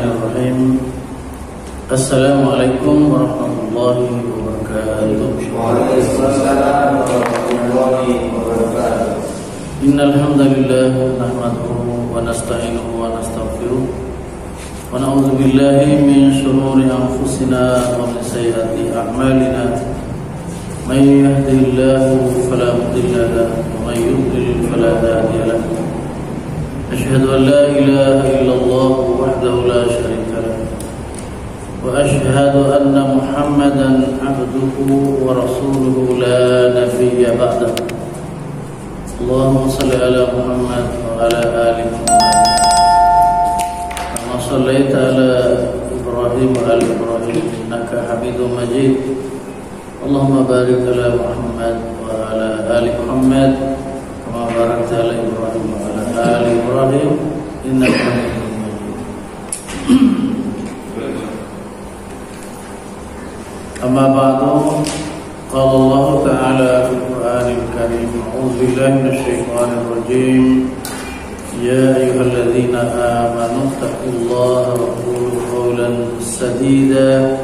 Bismillahirrahmanirrahim. Assalamualaikum warahmatullahi wabarakatuh. Waalaikumsalam warahmatullahi wabarakatuh. Innal hamdalillah nahmaduhu wa nasta'inuhu wa nastaghfiruh wa na'udzu billahi min shururi anfusina wa min sayyiati a'malina. May yahdihillahu fala mudilla lahu wa may yudlil fala hadiya lahu. Asyhadu an la ilaha illallah wahdahu la syarika lahu wa asyhadu anna Muhammadan abduhu wa rasuluhu la nabiyya ba'dahu. Allahumma shalli ala Muhammad wa ala ali Muhammad kama shallaita ala Ibrahim wa ala Ibrahim innaka Hamidum Majid. Allahumma barik ala Muhammad wa ala ali Muhammad kama barakta ala Ibrahim wa ala ali Ibrahim innaka Hamidum Majid. Amma ba'du, qala Allah ta'ala fil Qur'anil Karim, a'udzu billahi minasy syaithanir rajim. Ya ayyuhalladzina amanu taqullaha wa qulu qawlan sadida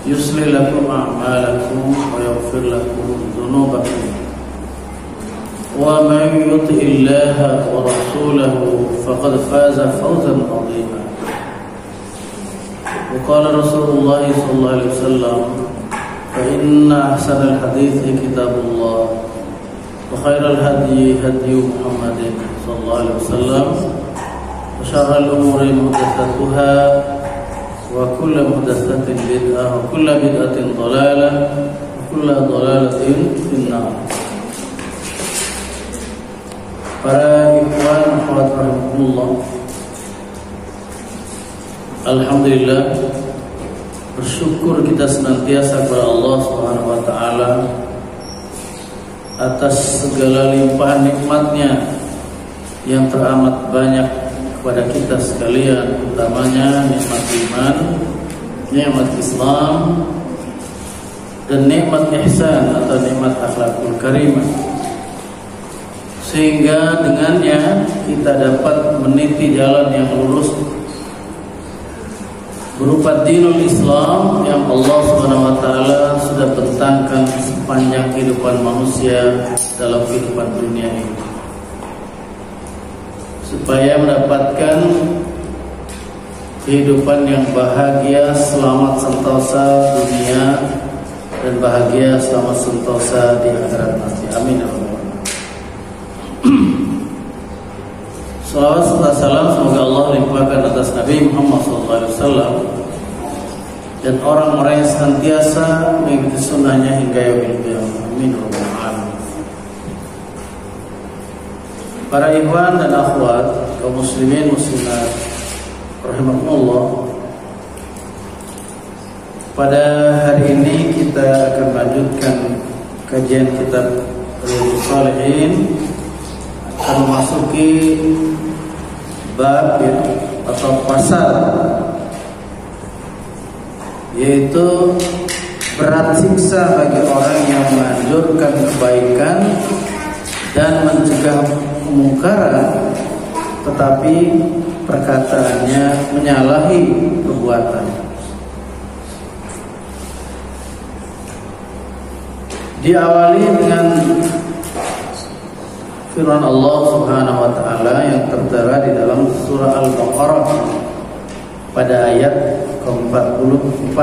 yuslih lakum a'malakum wa yaghfir lakum dhunubakum wa man yuti'illaha wa rasulahu faqad faza fawzan 'azima. Wa qala Rasulullah sallallahu alaihi wasallam, fa inna ahsanal hadithi kitabullah wa khairal hadyi hadyu Muhammadin sallallahu alaihi wasallam wa syarrul umuri muhdatsatuha wa kullu muhdatsatin bid'ah wa kullu bid'atin dhalalah wa kullu dhalalatin finnar. Para ikhwan akhwat rahimakumullah, alhamdulillah, bersyukur kita senantiasa kepada Allah Subhanahu wa taala atas segala limpahan nikmatnya yang teramat banyak kepada kita sekalian, utamanya nikmat iman, nikmat Islam, dan nikmat ihsan atau nikmat akhlakul karimah, sehingga dengannya kita dapat meniti jalan yang lurus berupa dinul Islam yang Allah Subhanahu wa taala sudah bentangkan sepanjang kehidupan manusia dalam kehidupan dunia ini, supaya mendapatkan kehidupan yang bahagia, selamat sentosa dunia dan bahagia selamat sentosa di akhirat nanti. Amin ya rabbal alamin. Salawat serta salam semoga Allah limpahkan atas Nabi Muhammad SAW dan orang-orang yang senantiasa mengikuti sunnahnya hingga yaumil qiyamah. Amin ya rabbal alamin. Para ikhwan dan akhwat, kaum muslimin muslimat rahimakumullah, pada hari ini kita akan lanjutkan kajian kitab Riyadhus Shalihin, akan memasuki bab atau pasal, yaitu berat siksa bagi orang yang menganjurkan kebaikan dan mencegah kemungkaran, tetapi perkataannya menyalahi perbuatan. Diawali dengan firman Allah Subhanahu wa taala yang tertera di dalam surah Al-Baqarah pada ayat ke-44.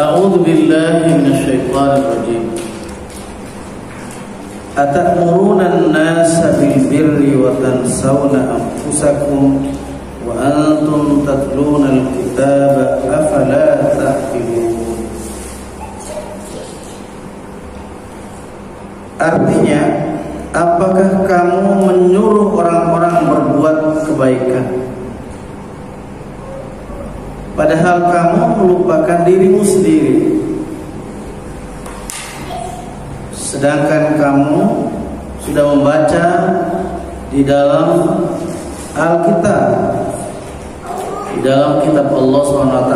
A'udzu billahi minasy syaithanir rajim. Atamuruna an-nasa bil birri wa tansawna anfusakum wa antum tatluna al-kitaba afala ta'qilun. Artinya, apakah kamu menyuruh orang-orang berbuat kebaikan, padahal kamu melupakan dirimu sendiri, sedangkan kamu sudah membaca di dalam Alkitab, di dalam kitab Allah SWT,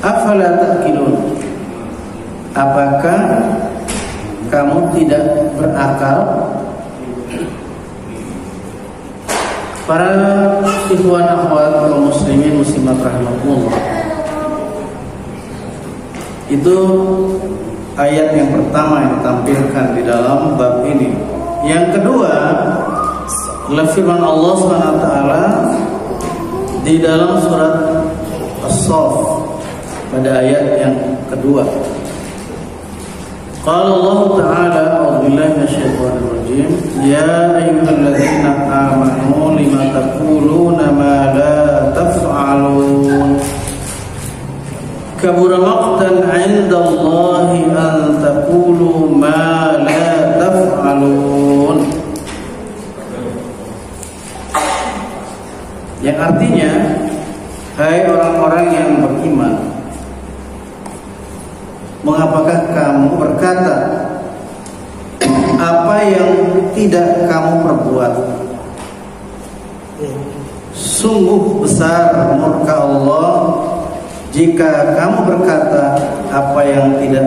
afala ta'qilun, apakah kamu tidak berakal? Para ikhwan akhwat kaum muslimin muslimat rahimakumullah, itu ayat yang pertama yang ditampilkan di dalam bab ini. Yang kedua adalah firman Allah SWT di dalam surat As-Saff pada ayat yang kedua. Qala Allah Ta'ala, a'udzubillahi minasyaitonir rajim, ya ayyuhalladzina amanu lima taquluna ma la taf'alun, kabura maqtan 'inda Allahi an taqulu ma la taf'alun. Yang artinya, hai orang-orang yang beriman, mengapakah kamu berkata apa yang tidak kamu perbuat? Sungguh besar murka Allah jika kamu berkata apa yang tidak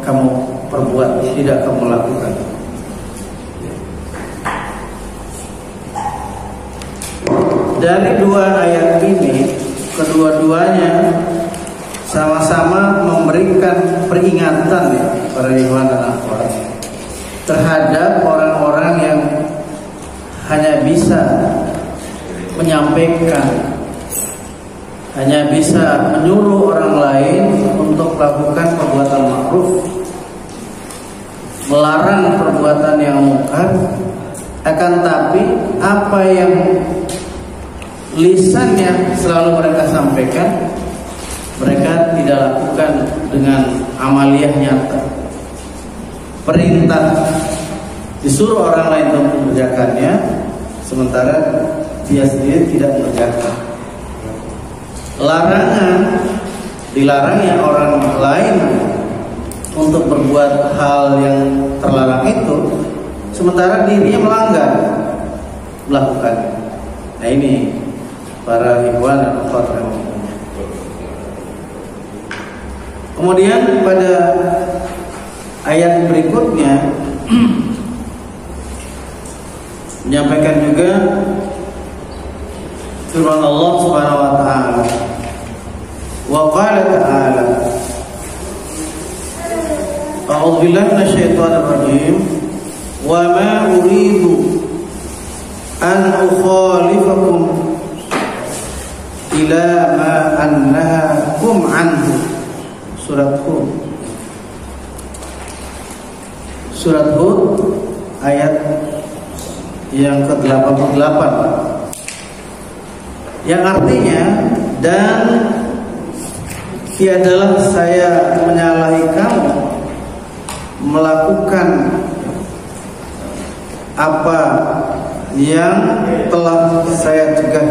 kamu perbuat, tidak kamu lakukan. Dari dua ayat ini, kedua-duanya sama-sama memberikan peringatan ya, para ikhwan dan akhwat, terhadap orang-orang yang hanya bisa menyampaikan, hanya bisa menyuruh orang lain untuk melakukan perbuatan ma'ruf, melarang perbuatan yang mungkar, akan tapi apa yang lisannya selalu mereka sampaikan, mereka tidak lakukan dengan amaliyah nyata. Perintah disuruh orang lain untuk mengerjakannya, sementara dia sendiri tidak mengerjakan. Larangan, dilarangnya orang lain untuk berbuat hal yang terlarang itu, sementara dirinya melanggar melakukannya. Nah ini para ikhwan dan akhwat. Kemudian pada ayat berikutnya menyampaikan juga firman Allah Subhanahu wa taala. Wa qala ta'ala, a'udzu billahi minasyaitonir rajim, wa ma uridu an ukhalifakum ila ma annahakum anhu. Surat Hud, Surat Hud ayat yang ke-88, yang artinya, dan tiadalah saya menyalahi kamu melakukan apa yang telah saya cegah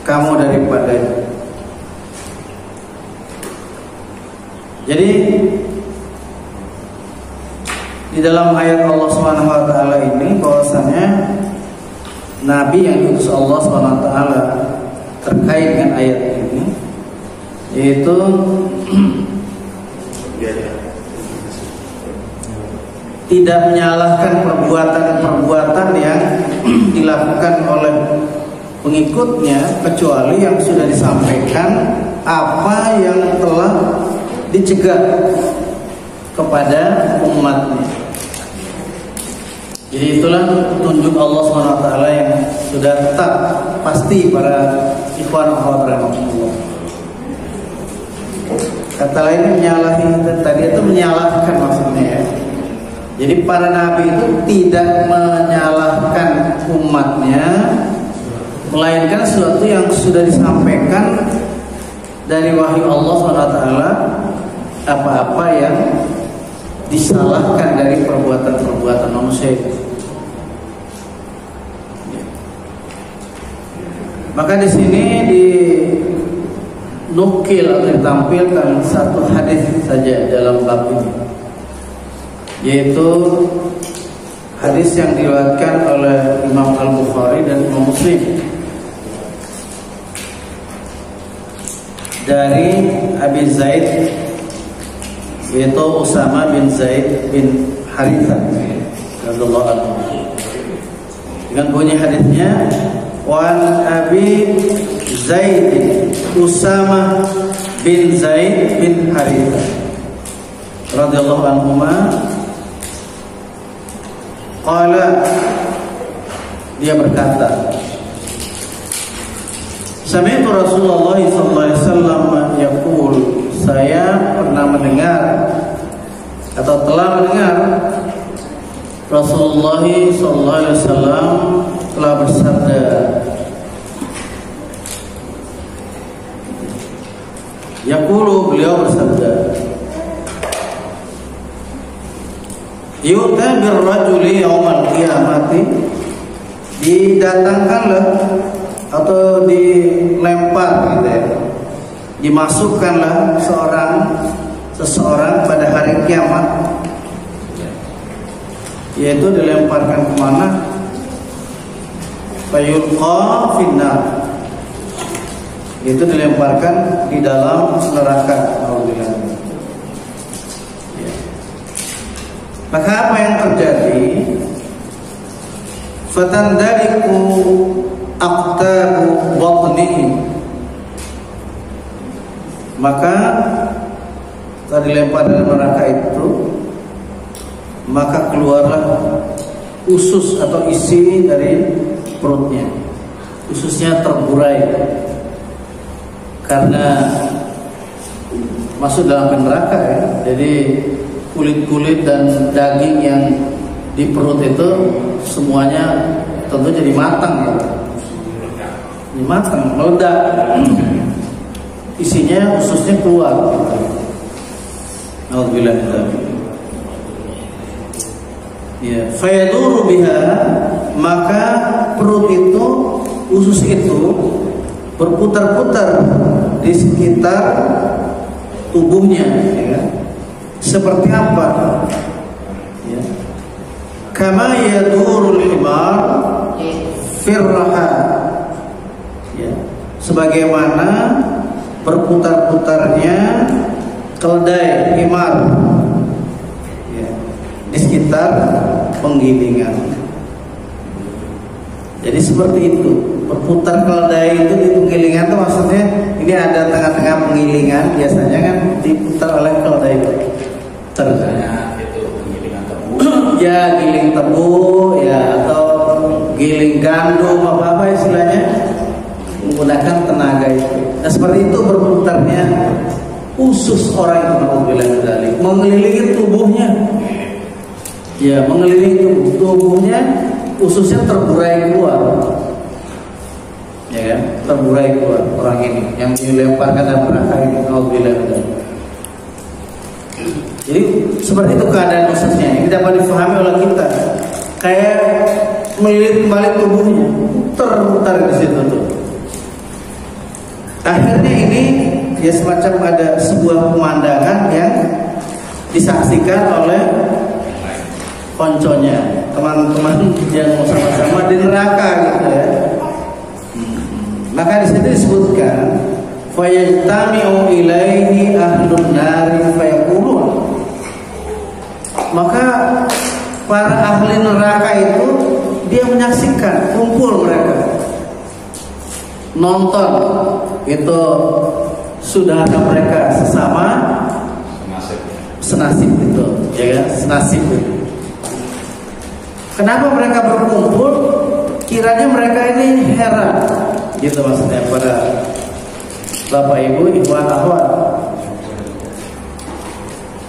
kamu daripadanya. Jadi di dalam ayat Allah Subhanahu wa taala ini bahwasanya nabi yang diutus Allah Subhanahu wa taala terkait dengan ayat ini, yaitu tidak menyalahkan perbuatan-perbuatan yang dilakukan oleh pengikutnya, kecuali yang sudah disampaikan apa yang telah dicegah kepada umatnya. Jadi itulah petunjuk Allah SWT yang sudah tetap pasti para ikhwan akhwat rahimahullah. Kata lain menyalahi, tadi itu menyalahkan maksudnya ya. Jadi para nabi itu tidak menyalahkan umatnya, melainkan sesuatu yang sudah disampaikan dari wahyu Allah SWT, apa-apa yang disalahkan dari perbuatan-perbuatan manusia itu. Maka di sini dinukil atau ditampilkan satu hadis saja dalam bab ini, yaitu hadis yang diriwayatkan oleh Imam Al-Bukhari dan Imam Muslim dari Abi Zaid, yaitu Usama bin Zaid bin Harithah radhiyallahu anhu. Dengan bunyi hadisnya, wan Abi Zaid Usamah bin Zaid bin Harithah radhiyallahu anhuma qala, dia berkata, sami'tu Rasulullah sallallahu alaihi wasallam yaqul, saya pernah mendengar atau telah mendengar Rasulullah sallallahu alaihi wasallam telah bersabda, yaqulu, beliau bersabda, yu'ta birrajuli yaumal qiyamati, didatangkanlah atau dilempar gitu ya, dimasukkanlah seseorang pada hari kiamat, yaitu dilemparkan kemana? Fayulqa finnar, itu dilemparkan di dalam neraka. Maka apa yang terjadi? Fatandaliku aqtabu batnihi, maka setelah dilempar dalam neraka itu, maka keluarlah usus atau isi dari perutnya. Ususnya terburai karena masuk dalam neraka ya. Jadi kulit-kulit dan daging yang di perut itu semuanya tentu jadi matang ya. Jadi matang, meledak. Isinya, ususnya keluar. Alhamdulillah. Ya, fayaduru biha, maka perut itu, usus itu berputar-putar di sekitar tubuhnya, ya. Seperti apa? Ya. Kama yadurul himar firraha, ya. Sebagaimana berputar-putarnya keledai himar, ya, di sekitar penggilingan. Jadi seperti itu, berputar keledai itu di penggilingan itu maksudnya ini ada tengah-tengah penggilingan, biasanya kan diputar oleh keledai. Terusnya itu penggilingan tebu, ya giling tebu, ya atau giling gandum apa istilahnya, menggunakan tenaga itu. Nah seperti itu berputarnya usus orang yang mengelilingi tubuhnya, ya mengelilingi tubuhnya, ususnya terburai keluar, ya kan? Terburai keluar orang ini yang dilemparkan dalam neraka ini. Alhamdulillah. Jadi seperti itu keadaan ususnya. Ini dapat difahami oleh kita. Kayak melilit kembali tubuhnya, putar-putar di situ tuh. Akhirnya ini ya semacam ada sebuah pemandangan yang disaksikan oleh konconya, teman-teman yang sama-sama di neraka gitu ya. Maka di situ disebutkan fayajtami'u ilaihi ahlun nari fayaqulun, maka para ahli neraka itu dia menyaksikan, kumpul mereka nonton itu saudara mereka sesama senasib itu, ya kan? Senasib itu. Kenapa mereka berkumpul? Kiranya mereka ini heran, gitu maksudnya pada Bapak Ibu, ikhwan akhwat.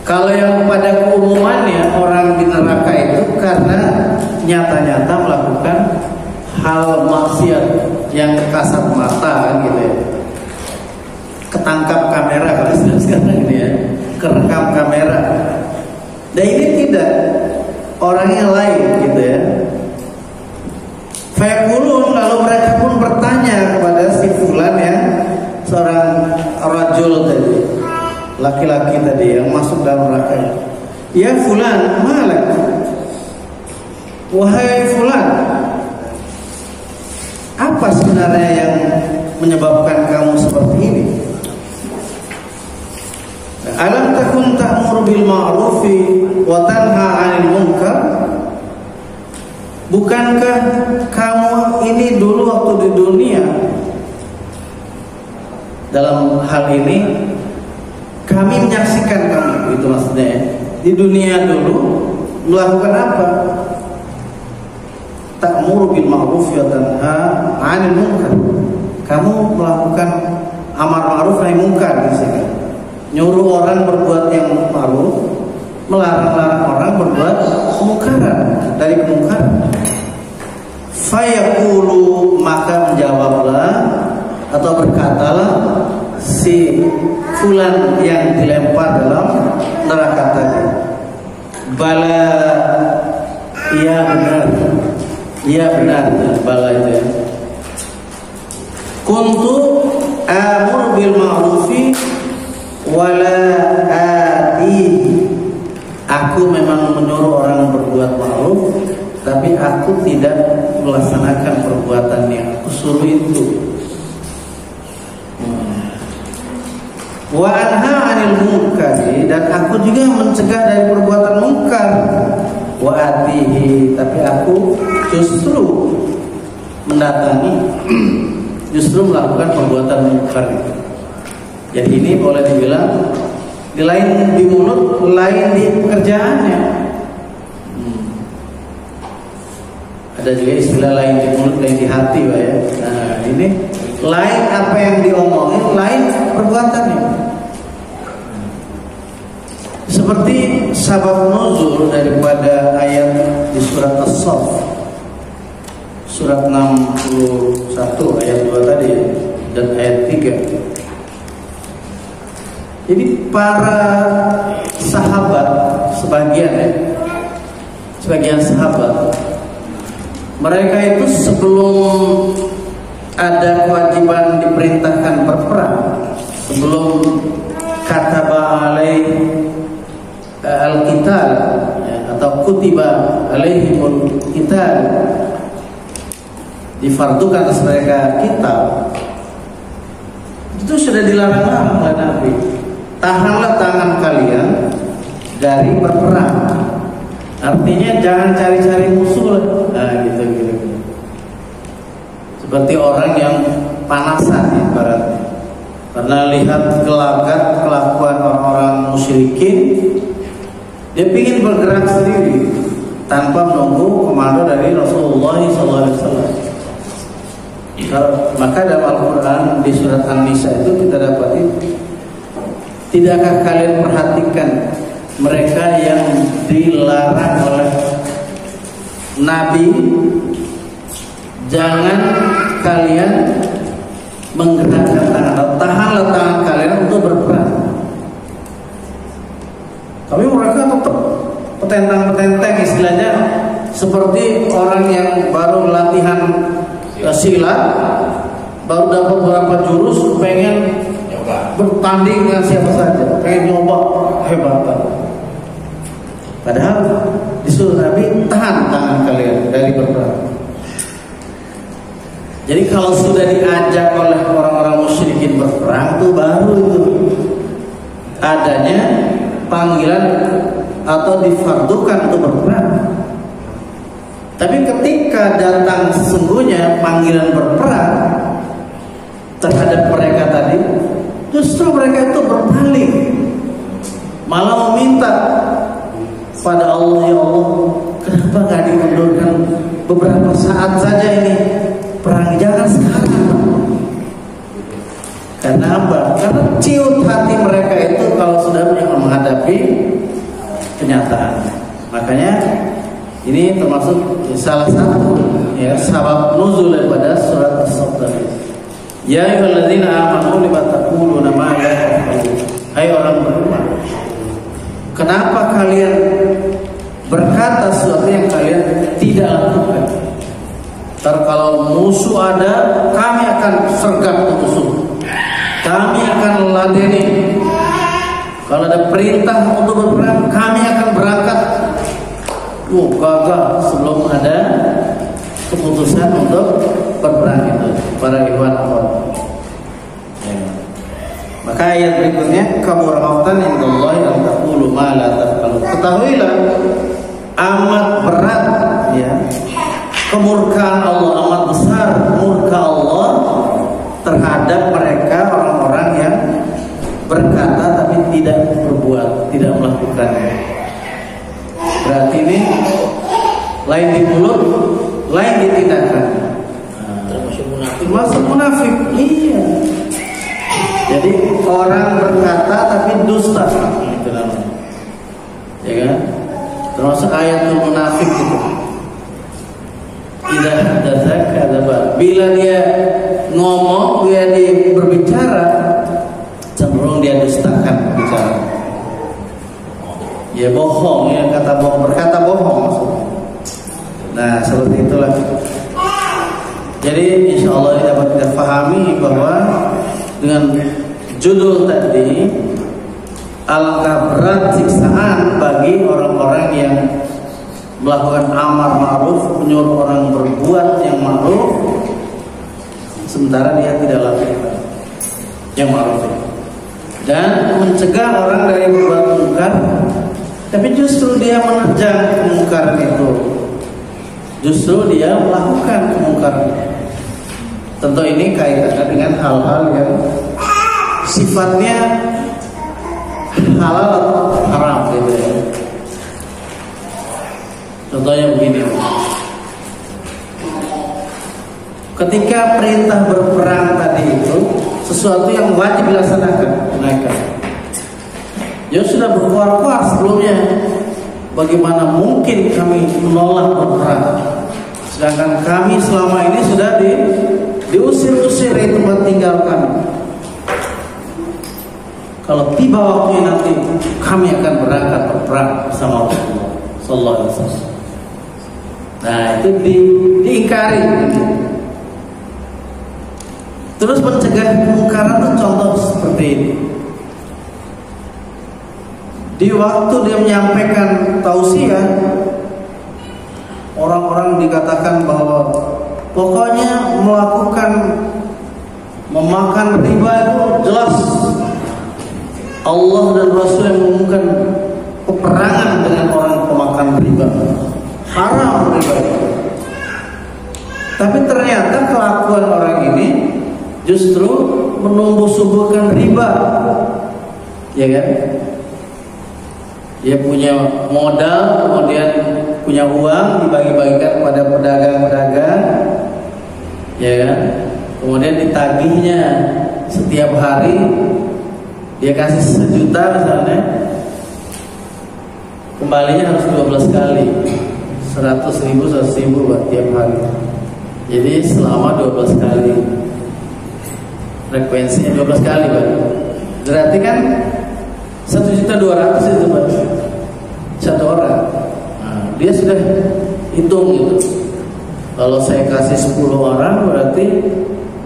Kalau yang pada keumumannya orang di neraka itu karena nyata-nyata melakukan hal maksiat yang kasat mata gitu ya. Ketangkap kamera kalau sekarang ini ya, kerekam kamera. Dan ini tidak, orang yang lain gitu ya. Fayaqulun, lalu mereka pun bertanya kepada si fulan ya, seorang rajul tadi, laki-laki tadi yang masuk dalam neraka. Ya fulan, malak? Wahai fulan, apa sebenarnya yang menyebabkan kamu seperti ini? Alam takun ta'muru bil ma'rufi wa tanha 'anil munkar? bukankah kamu ini dulu waktu di dunia dalam hal ini kami menyaksikan kamu, itu maksudnya ya. Di dunia dulu melakukan apa? Ta'muru bil ma'ruf wa tanha 'anil munkar. Kamu melakukan amar ma'ruf nahi munkar di sini. Nyuruh orang berbuat yang ma'ruf, melarang orang berbuat kemungkaran, dari kemungkaran. Fayaqulu, maka menjawablah atau berkatalah si fulan yang dilempar dalam neraka tadi, bala, iya benar, iya benar, bala itu ya. Kuntu amur bil ma'rufi wala atihi. Aku memang menyuruh orang berbuat ma'ruf, tapi aku tidak melaksanakan perbuatan yang aku suruh itu. Wa anha 'anil munkari, dan aku juga mencegah dari perbuatan munkar. Wa atihi, tapi aku justru mendatangi, justru melakukan perbuatan munkar itu. Jadi ini boleh dibilang di lain di mulut, lain di pekerjaannya. Ada juga istilah lain di mulut, lain di hati, Pak ya. Nah, ini lain apa yang diomongin, lain perbuatannya. Seperti sabab nuzul daripada ayat di surat As-Saff, surat 61 ayat 2 tadi dan ayat 3. Jadi para sahabat sebagian sahabat, mereka itu sebelum ada kewajiban diperintahkan berperang, sebelum kataba alaih al-qital atau kutiba alaihimul qital, difardukan atas mereka kitab, itu sudah dilarang oleh Nabi. Tahanlah tangan kalian dari berperang. Artinya jangan cari-cari musuh. Nah, gitu. Seperti orang yang panasan ibaratnya, karena lihat gelagat kelakuan orang-orang musyrikin, dia ingin bergerak sendiri tanpa menunggu komando dari Rasulullah SAW. Maka dalam Al-Quran di surat An-Nisa itu kita dapati, tidakkah kalian perhatikan mereka yang dilarang oleh Nabi, jangan kalian menggerakkan tangan, tahanlah tangan kalian untuk berperang. Tapi mereka tetap petentang-petenteng, istilahnya seperti orang yang baru latihan silat, baru dapat beberapa jurus, pengen bertanding dengan siapa saja, pengen nyoba hebat. Padahal disuruh Nabi, tahan tangan kalian dari berperang. Jadi kalau sudah diajak oleh orang-orang musyrikin berperang, itu baru itu adanya panggilan atau difardukan untuk berperang. Tapi ketika datang sesungguhnya panggilan berperang terhadap mereka tadi, justru mereka itu berpaling, malah meminta pada Allah, ya Allah, kenapa gak diundurkan beberapa saat saja ini perang, jangan sekarang. Karena apa? Karena ciut hati mereka itu kalau sudah menghadapi kenyataan. Makanya ini termasuk salah satu ya sabab nuzul daripada surat As-Saff tadi. Ya ayyuhalladzina amanu lima taquluna ma la taf'alun. Hai orang beriman, kenapa kalian berkata sesuatu yang kalian tidak lakukan? Ntar kalau musuh ada, kami akan sergap musuh, kami akan ladeni. Kalau ada perintah untuk berperang, kami akan berangkat. Gagal sebelum ada keputusan untuk berperang itu, para ikhwan akhwat. Maka ayat berikutnya, kabura maqtan indallahi an taqulu ma la taf'alun. Ketahuilah amat berat ya kemurkaan Allah, amat besar murka Allah terhadap mereka orang-orang yang berkata tapi tidak berbuat, tidak melakukannya. Berarti ini lain di mulut, lain di tindakan. Termasuk munafik. Iya. Jadi orang berkata tapi dusta, itu namanya. Ya kan? Termasuk ayatul munafik itu. Tidak hadza kadzaba. Bila dia ngomong, dia berbicara, cenderung dia dustakan bicara. Ya bohong, ya kata bohong, berkata bohong maksudnya. Nah, seperti itulah. Jadi insya Allah ini dapat kita pahami bahwa dengan judul tadi, alangkah berat siksaan bagi orang-orang yang melakukan amar ma'ruf, menyuruh orang berbuat yang ma'ruf, sementara dia tidak lakukan yang ma'ruf, dan mencegah orang dari berbuat mungkar, tapi justru dia menerjang kemungkaran itu, justru dia melakukan kemungkaran. Tentu ini kaitannya dengan hal-hal yang sifatnya halal atau haram gitu ya. Contohnya begini, ketika perintah berperang tadi itu sesuatu yang wajib dilaksanakan, tunaikan. Ya sudah berkuar-kuar sebelumnya, bagaimana mungkin kami menolak berperang, sedangkan kami selama ini sudah diusir-usir dari tempat tinggal kami. Kalau tiba waktunya nanti kami akan berangkat berperang bersama Rasulullah sallallahu alaihi wasallam. Nah, itu diingkari. Terus mencegah kemungkaran itu contoh seperti ini. Di waktu dia menyampaikan tausiah, orang-orang dikatakan bahwa pokoknya memakan riba itu jelas Allah dan Rasul yang mengumumkan peperangan dengan orang pemakan riba, haram riba. Tapi ternyata kelakuan orang ini justru menumbuh suburkan riba, ya kan? Dia punya modal, kemudian punya uang dibagi-bagikan kepada pedagang-pedagang, ya kan? Kemudian ditagihnya setiap hari, dia kasih 1 juta misalnya, kembalinya harus 12 kali, 100.000 buat tiap hari. Jadi selama 12 kali, frekuensinya 12 kali, Pak. Berarti kan 1.200.000 itu, Pak, satu orang. Nah, dia sudah hitung gitu. Kalau saya kasih 10 orang, berarti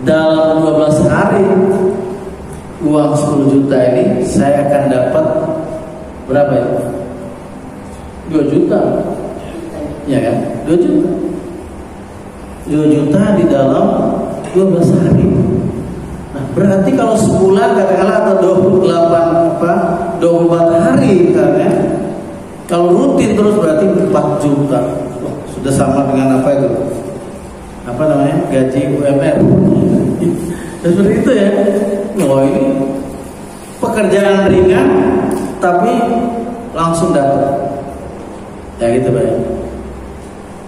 dalam 12 hari uang 10 juta ini saya akan dapat berapa ya? 2 juta. Ya kan? 2 juta. 2 juta di dalam 12 hari. Nah, berarti kalau sebulan katakanlah atau 24 hari misalnya, kalau rutin terus berarti 4 juta. Wah, sudah sama dengan apa itu? Apa namanya? Gaji UMR. Seperti itu ya. Oh, ini pekerjaan ringan tapi langsung dapat. Ya gitu, Pak.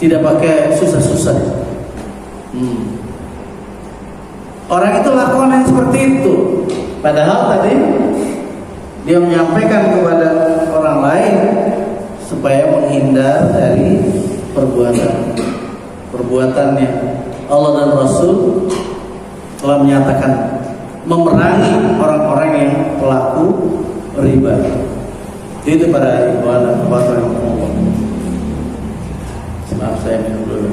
Tidak pakai susah-susah. Orang itu lakukan yang seperti itu. Padahal tadi dia menyampaikan kepada orang lain supaya menghindar dari perbuatannya. Allah dan Rasul telah menyatakan memerangi orang-orang yang pelaku riba. Itu para ikhwan dan akhwat yang berkah. Maaf, saya minum dulu.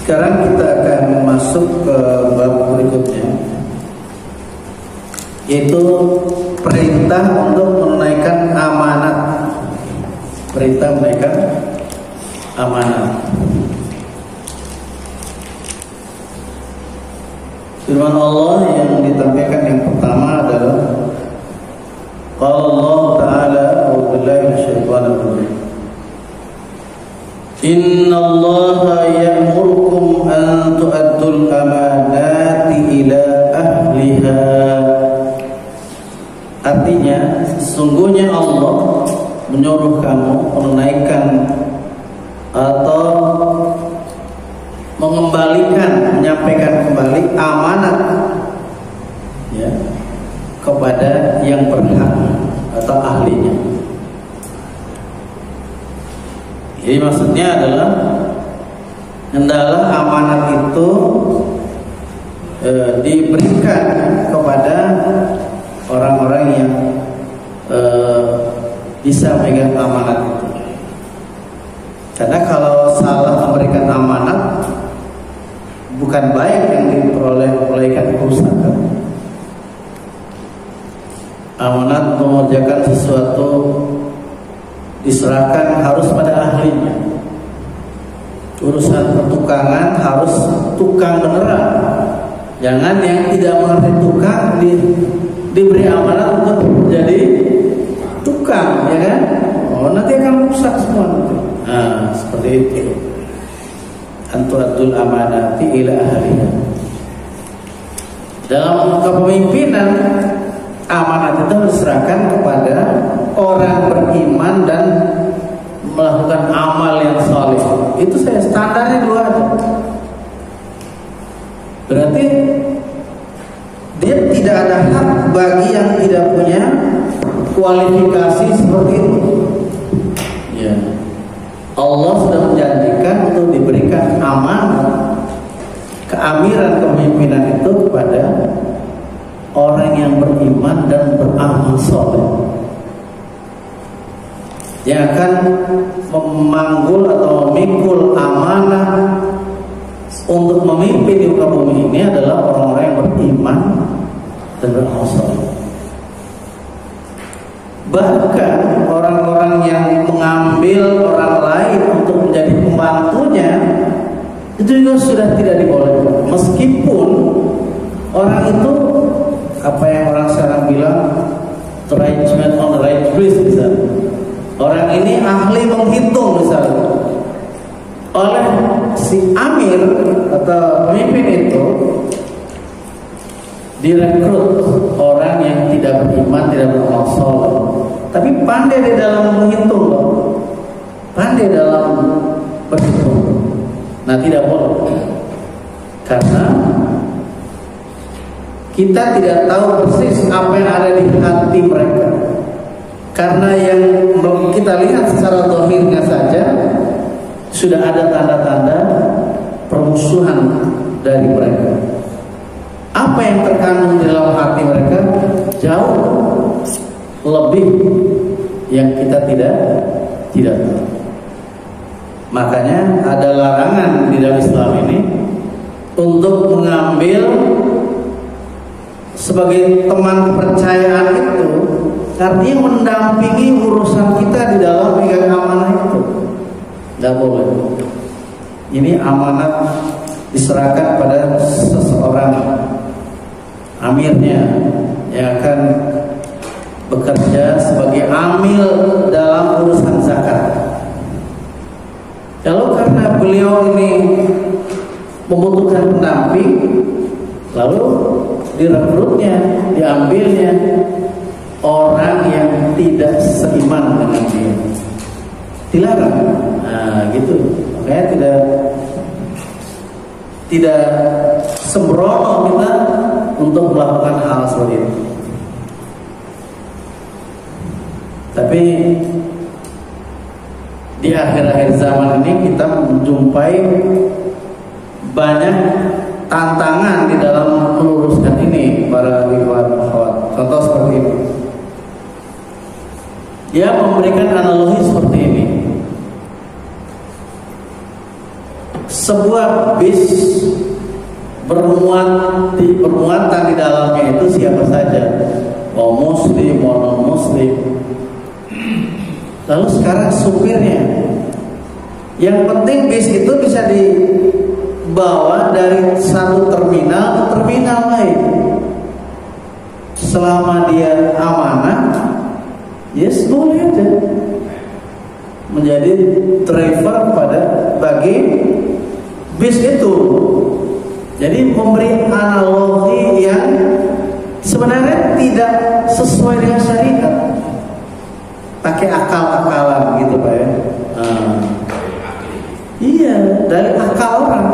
Sekarang kita akan masuk ke bab berikutnya, yaitu perintah untuk menunaikan amanat. Perintah menunaikan amanat. Firman Allah yang ditampilkan yang pertama adalah Innallaha ya'murukum an tu'addul amanati ila ahliha. Artinya, sesungguhnya Allah menyuruh kamu menunaikan atau menyampaikan kembali amanat ya kepada yang berhak atau ahlinya. Jadi maksudnya adalah hendaklah amanat itu diberikan kepada orang-orang yang bisa memegang amanat itu. Karena kalau salah memberikan amanat, bukan baik yang diperoleh kerusakan. Amanat mengerjakan sesuatu diserahkan harus pada ahlinya. Urusan pertukangan harus tukang beneran. Jangan yang tidak mengerti tukang diberi amanat untuk menjadi tukang, ya kan? Oh, nanti akan rusak semua nanti. Nah, seperti itu. Antu'addul amanati ila ahliha. Dalam kepemimpinan, amanat itu diserahkan kepada orang beriman dan melakukan amal yang saleh. Itu saya standarnya dua ada. Berarti dia tidak ada hak bagi yang tidak punya kualifikasi seperti itu. Ya. Allah sudah menjanjikan untuk diberikan amanat keamiran kepemimpinan itu kepada orang yang beriman dan beramal saleh, yang akan memanggul atau memikul amanah untuk memimpin di muka bumi ini adalah orang-orang yang beriman dan beramal saleh. Bahkan orang-orang yang mengambil orang lain untuk menjadi pembantunya itu juga sudah tidak dibolehkan. Meskipun orang itu apa yang orang sekarang bilang arrangement on the right place misalnya. Orang ini ahli menghitung misalnya. Oleh si amir atau pemimpin itu direkrut orang yang tidak beriman, tidak beramal saleh, tapi pandai di dalam menghitung loh. Pandai dalam berhitung. Nah, tidak boleh. Karena kita tidak tahu persis apa yang ada di hati mereka. Karena yang kita lihat secara zahirnya saja sudah ada tanda-tanda permusuhan dari mereka. Apa yang terkandung di dalam hati mereka jauh lebih yang kita tidak tahu. Makanya ada larangan di dalam Islam ini untuk mengambil sebagai teman kepercayaan itu, artinya mendampingi urusan kita di dalam megang amanah itu. Tidak boleh. Ini amanat diserahkan pada seseorang amirnya yang akan bekerja sebagai amil dalam urusan zakat. Kalau karena beliau ini membutuhkan pendamping, lalu direkrutnya, diambilnya orang yang tidak seiman dengan dia, dilarang. Nah, gitu. Makanya tidak sembrono kita untuk melakukan hal seperti itu. Tapi di akhir-akhir zaman ini kita menjumpai banyak tantangan di dalam meluruskan ini para ikhwan akhwat. Contoh seperti ini. Dia memberikan analogi seperti ini. Sebuah bis bermuatan di dalamnya itu siapa saja, mau muslim, mau non muslim. Lalu sekarang supirnya, yang penting bis itu bisa dibawa dari satu terminal ke terminal lain. Selama dia amanah, yes, boleh aja menjadi driver pada bagi bis itu. Jadi memberi analogi yang sebenarnya tidak sesuai dengan syariat, pakai akal-akalan gitu Pak ya. Iya, dari akal orang,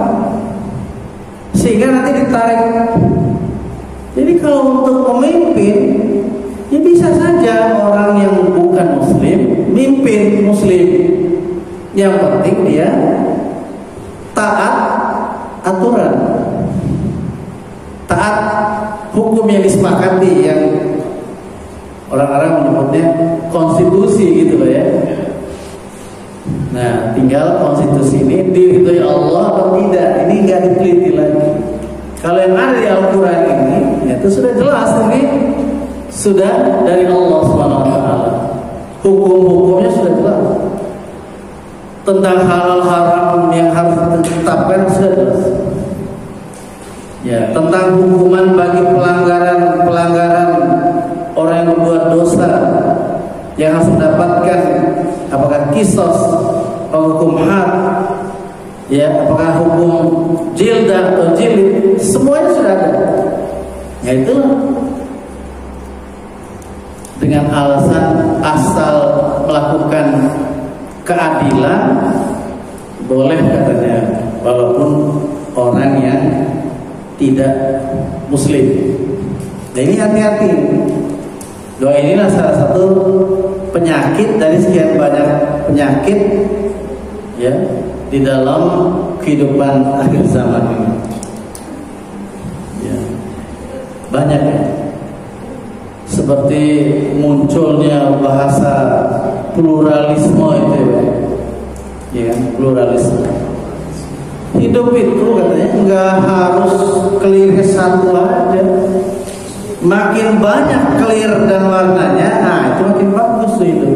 sehingga nanti ditarik. Jadi kalau untuk memimpin, ya bisa saja orang yang bukan muslim mimpin muslim. Yang penting dia taat aturan, taat hukum yang disepakati, yang orang-orang menyebutnya konstitusi gitu Pak ya. Nah, tinggal konstitusi ini diridhoi Allah atau tidak, ini nggak diteliti lagi. Kalau yang ada di Al-Quran ini, itu sudah jelas, ini sudah dari Allah SWT. Hukum-hukumnya sudah jelas. Tentang halal haram yang harus ditetapkan sudah jelas. Ya, tentang hukuman bagi pelanggaran orang yang berbuat dosa, yang harus mendapatkan apakah kisos atau hukum had, ya, apakah hukum jildah atau jilid, semuanya sudah ada. Ya itu dengan alasan asal melakukan keadilan boleh katanya, walaupun orang yang tidak muslim. Nah ini hati-hati. Doa inilah salah satu penyakit dari sekian banyak penyakit ya di dalam kehidupan akhir zaman ini. Ya, banyak ya. Seperti munculnya bahasa pluralisme itu ya, pluralisme. Hidup itu katanya nggak harus clear satu aja. Makin banyak clear dan warnanya, nah itu makin bagus tuh itu.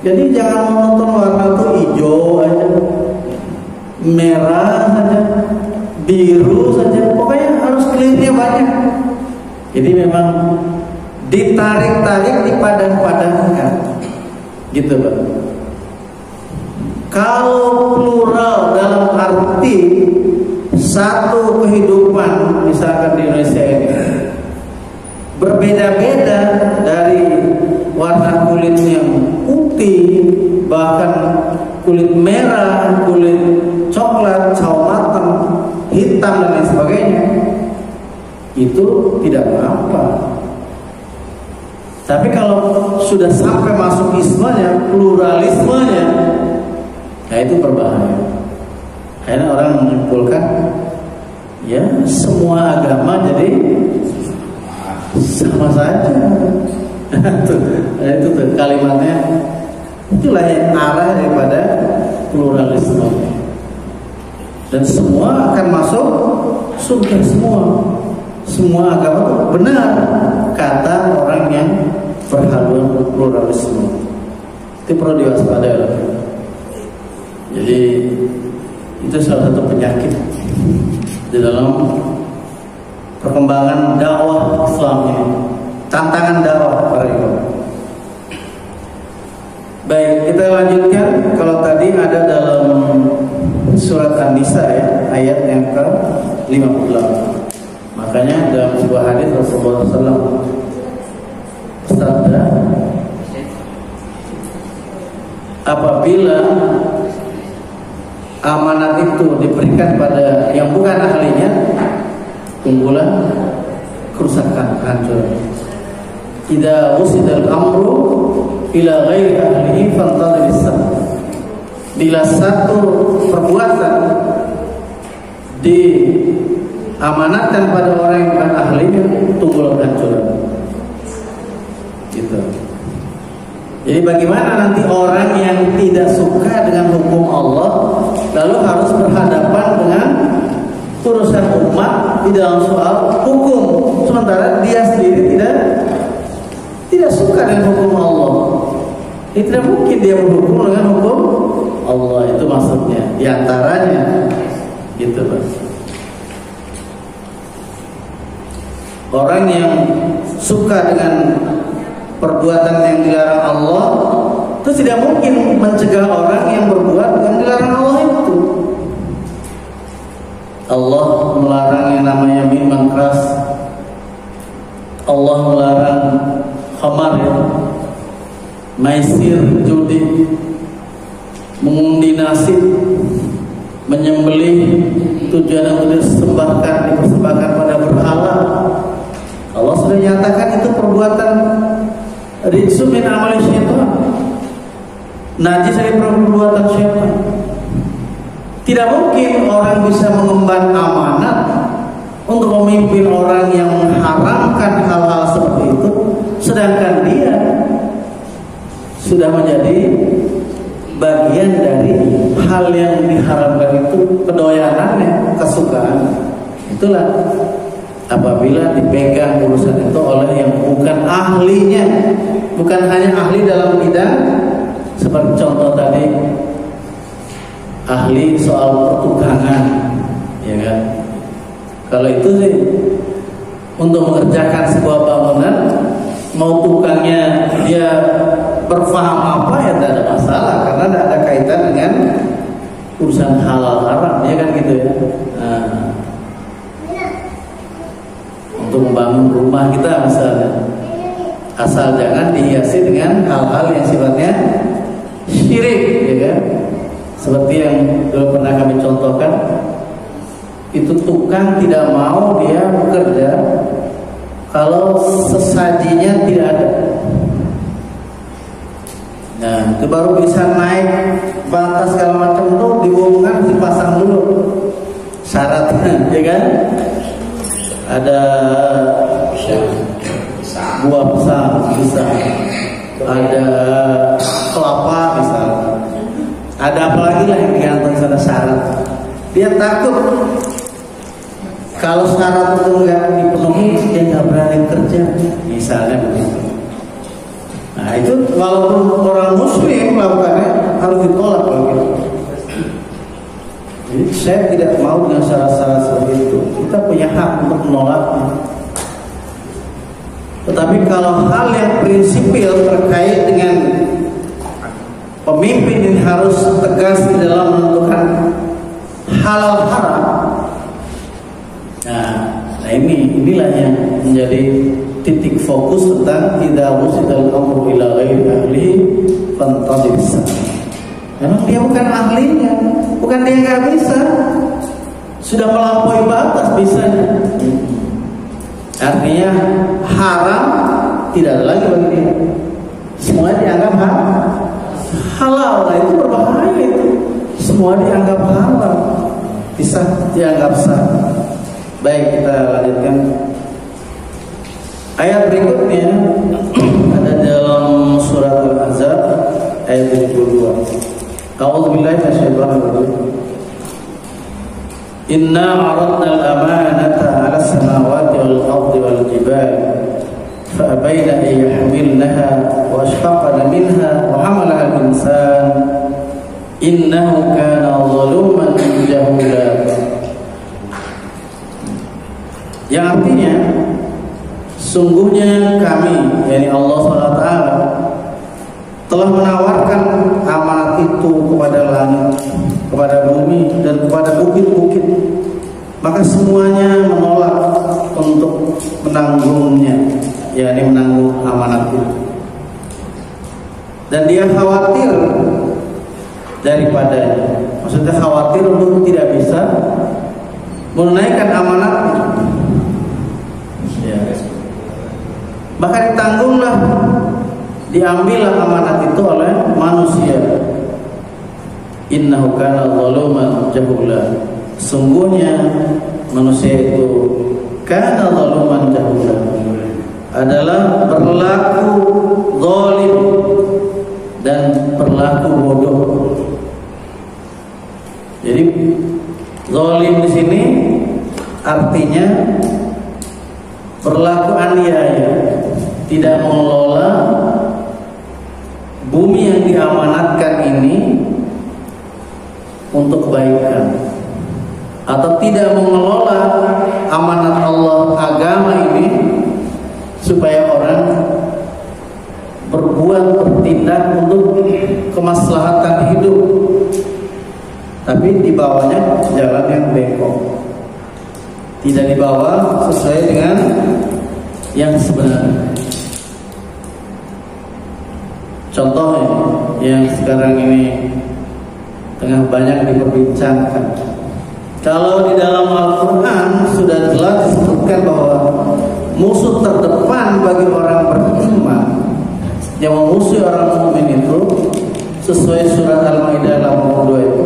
Jadi jangan menonton warna tuh hijau aja, merah saja, biru saja, pokoknya harus clearnya banyak. Jadi memang ditarik-tarik, dipadan-padankan, gitu Pak. Kalau plural dalam arti satu kehidupan, misalkan di Indonesia ini berbeda-beda, dari warna kulit yang putih, bahkan kulit merah, kulit coklat, sawo matang, hitam dan lain sebagainya, itu tidak apa-apa. Tapi kalau sudah sampai masuk ismanya, pluralismenya, nah itu berbahaya. Karena orang menyimpulkan ya semua agama jadi sama saja. itu tuh kalimatnya, itulah yang arah daripada pluralisme. Dan semua akan masuk surga semua. Semua agama itu benar, kata orang yang berhaluan pluralisme. Itu perlu diwaspadai. Jadi itu salah satu penyakit di dalam perkembangan dakwah Islam ini, tantangan dakwah para imam. Baik, kita lanjutkan. Kalau tadi ada dalam surat An-Nisa ya, ayat yang ke-58. Makanya dalam sebuah hadis Rasulullah SAW bersabda, apabila amanat itu diberikan pada yang bukan ahlinya, tunggulah kerusakan, kehancuran. Idza wusidal amru ila ghairi ahlihi fantadhir as. Bila satu perbuatan diamanatkan pada orang yang bukan ahlinya, tunggulah kehancuran. Gitu. Jadi bagaimana nanti orang yang tidak suka dengan hukum Allah lalu harus berhadapan dengan urusan umat di dalam soal hukum, sementara dia sendiri tidak suka dengan hukum Allah. Itu tidak mungkin dia berhukum dengan hukum Allah, itu maksudnya diantaranya gitu Pak. Orang yang suka dengan perbuatan yang dilarang Allah itu tidak mungkin mencegah orang yang berbuat yang dilarang Allah itu. Allah melarang yang namanya minuman keras. Allah melarang khamar, ya, maisir, judi, mengundi nasib, menyembelih tujuan untuk dipersembahkan pada berhala. Allah sudah nyatakan itu perbuatan rijsu min amali syaitan, najis dari perbuatan syaitan. Tidak mungkin orang bisa mengemban amanat untuk memimpin orang yang mengharamkan hal-hal seperti itu, sedangkan dia sudah menjadi bagian dari hal yang diharamkan itu, kedoyanannya, kesukaan. Itulah apabila dipegang urusan itu oleh yang bukan ahlinya, bukan hanya ahli dalam bidang seperti contoh tadi, ahli soal pertukangan, ya kan? Kalau itu sih untuk mengerjakan sebuah bangunan, mau tukangnya dia berfaham apa ya tidak ada masalah, karena tidak ada kaitan dengan urusan halal haram, ya kan gitu ya. Nah, untuk membangun rumah kita misalnya, asal jangan dihiasi dengan hal-hal yang sifatnya syirik, ya kan? Seperti yang dulu pernah kami contohkan, itu tukang tidak mau dia bekerja kalau sesajinya tidak ada. Nah, itu baru bisa naik batas segala macam itu diumumkan, dipasang dulu syaratnya, ya kan? Ada buah pisang, ada kelapa misalnya. Ada apa lagi lah yang digantung sana syarat. Dia takut kalau syarat itu nggak dipenuhi, dia nggak berani kerja, misalnya begitu. Nah itu walaupun orang muslim melakukannya harus ditolak begitu. Jadi saya tidak mau dengan syarat-syarat seperti itu. Kita punya hak untuk menolaknya. Tetapi kalau hal yang prinsipil terkait dengan pemimpin yang harus tegas di dalam menentukan halal haram. Nah inilah yang menjadi titik fokus tentang idza wusidal amru ila ghairi ahli fantadis. Memang dia bukan ahlinya, bukan dia nggak bisa, sudah melampaui batas bisanya. Artinya haram tidak ada lagi bagi dia, semuanya dianggap halal. Nah itu berbahaya itu, semua dianggap halal, bisa dianggap sah. Baik, kita lanjutkan ayat berikutnya. Ada dalam surat Al-Ahzab ayat 72. A'udzubillahi minasyaitonir rajim. Inna 'aradna al-amanata 'ala as-samawati wal-ardi wal-jibali fa'abayna an yahmilnaha wa ashfaqna minha wa hamalaha al-insan innahu kana zaluman jahula. Yang artinya, sungguhnya kami, yakni Allah SWT, telah menawarkan amanat itu kepada langit, kepada bumi, dan kepada bukit-bukit. Maka semuanya menolak untuk menanggungnya, yakni menanggung amanat itu. Dan dia khawatir daripadanya, maksudnya khawatir untuk tidak bisa menunaikan amanat itu. Ya. Maka ditanggunglah, diambillah amanat itu oleh manusia. Innahu kana zaluman jahula. Sungguhnya manusia itu kana zaluman jahula, adalah berlaku zalim dan berlaku bodoh. Jadi zalim di sini artinya berlaku aniaya, tidak mengelola bumi yang diamanatkan ini untuk kebaikan, atau tidak mengelola amanat Allah, agama ini supaya orang bertindak untuk kemaslahatan hidup, tapi di bawahnya jalan yang bengkok. tidak dibawa sesuai dengan yang sebenarnya. Contohnya yang sekarang ini tengah banyak diperbincangkan. Kalau di dalam Al-Quran sudah jelas disebutkan bahwa musuh terdepan bagi orang beriman yang memusuhi orang mukmin itu sesuai surat Al-Maidah 82 itu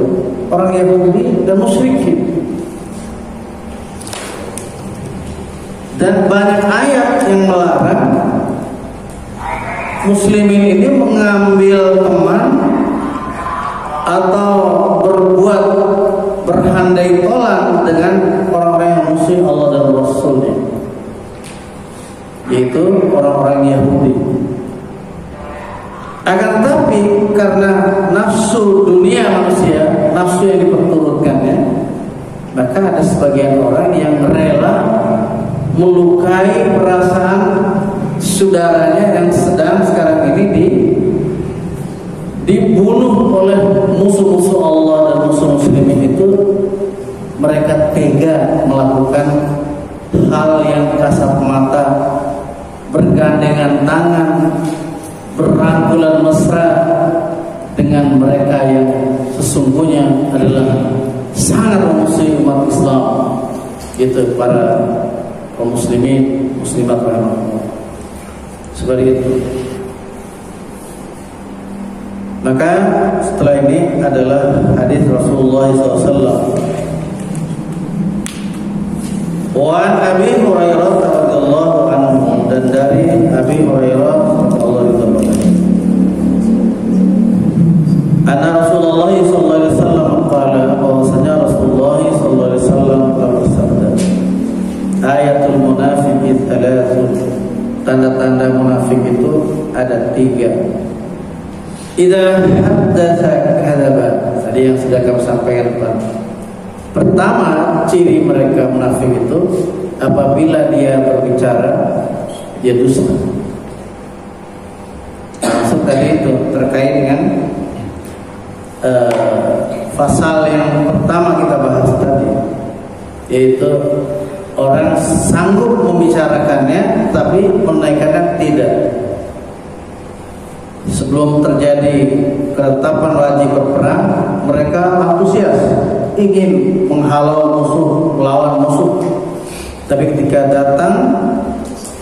orang Yahudi dan musyrikin. Dan banyak ayat yang melarang muslimin ini mengambil teman atau berbuat berhandai tolan dengan orang-orang yang musuh Allah dan Rasulnya, yaitu orang-orang Yahudi. Akan tapi karena nafsu dunia manusia, nafsu yang diperturutkannya, maka ada sebagian orang yang rela melukai perasaan saudaranya yang sedang sekarang ini dibunuh oleh musuh-musuh Allah dan musuh muslimin itu. Mereka tega melakukan hal yang kasat mata, bergandengan tangan, berangkulan mesra dengan mereka yang sesungguhnya adalah sangat memusuhi umat Islam, gitu para kaum muslimin muslimat rahimahullah. Seperti itu. Maka setelah ini adalah hadis Rasulullah SAW. Wa Abi Hurairah radhiyallahu anhu, dan dari Abi Hurairah radhiyallahu anhu, anna Rasulullah sallallahu alaihi wasallam qala, bahwasanya Rasulullah sallallahu alaihi wasallam bersabda, ayatul munafiqi thalathun, tanda-tanda munafik itu ada 3. Idza haddatsa kadzaba, tadi yang sudah kami sampaikan Pak. Pertama, ciri mereka munafik itu apabila dia berbicara dia dusta. Maksud tadi itu terkait dengan pasal yang pertama kita bahas tadi, yaitu orang sanggup membicarakannya tapi menaikannya tidak. Sebelum terjadi ketetapan wajib berperang, mereka antusias ingin menghalau musuh, melawan musuh. Tapi ketika datang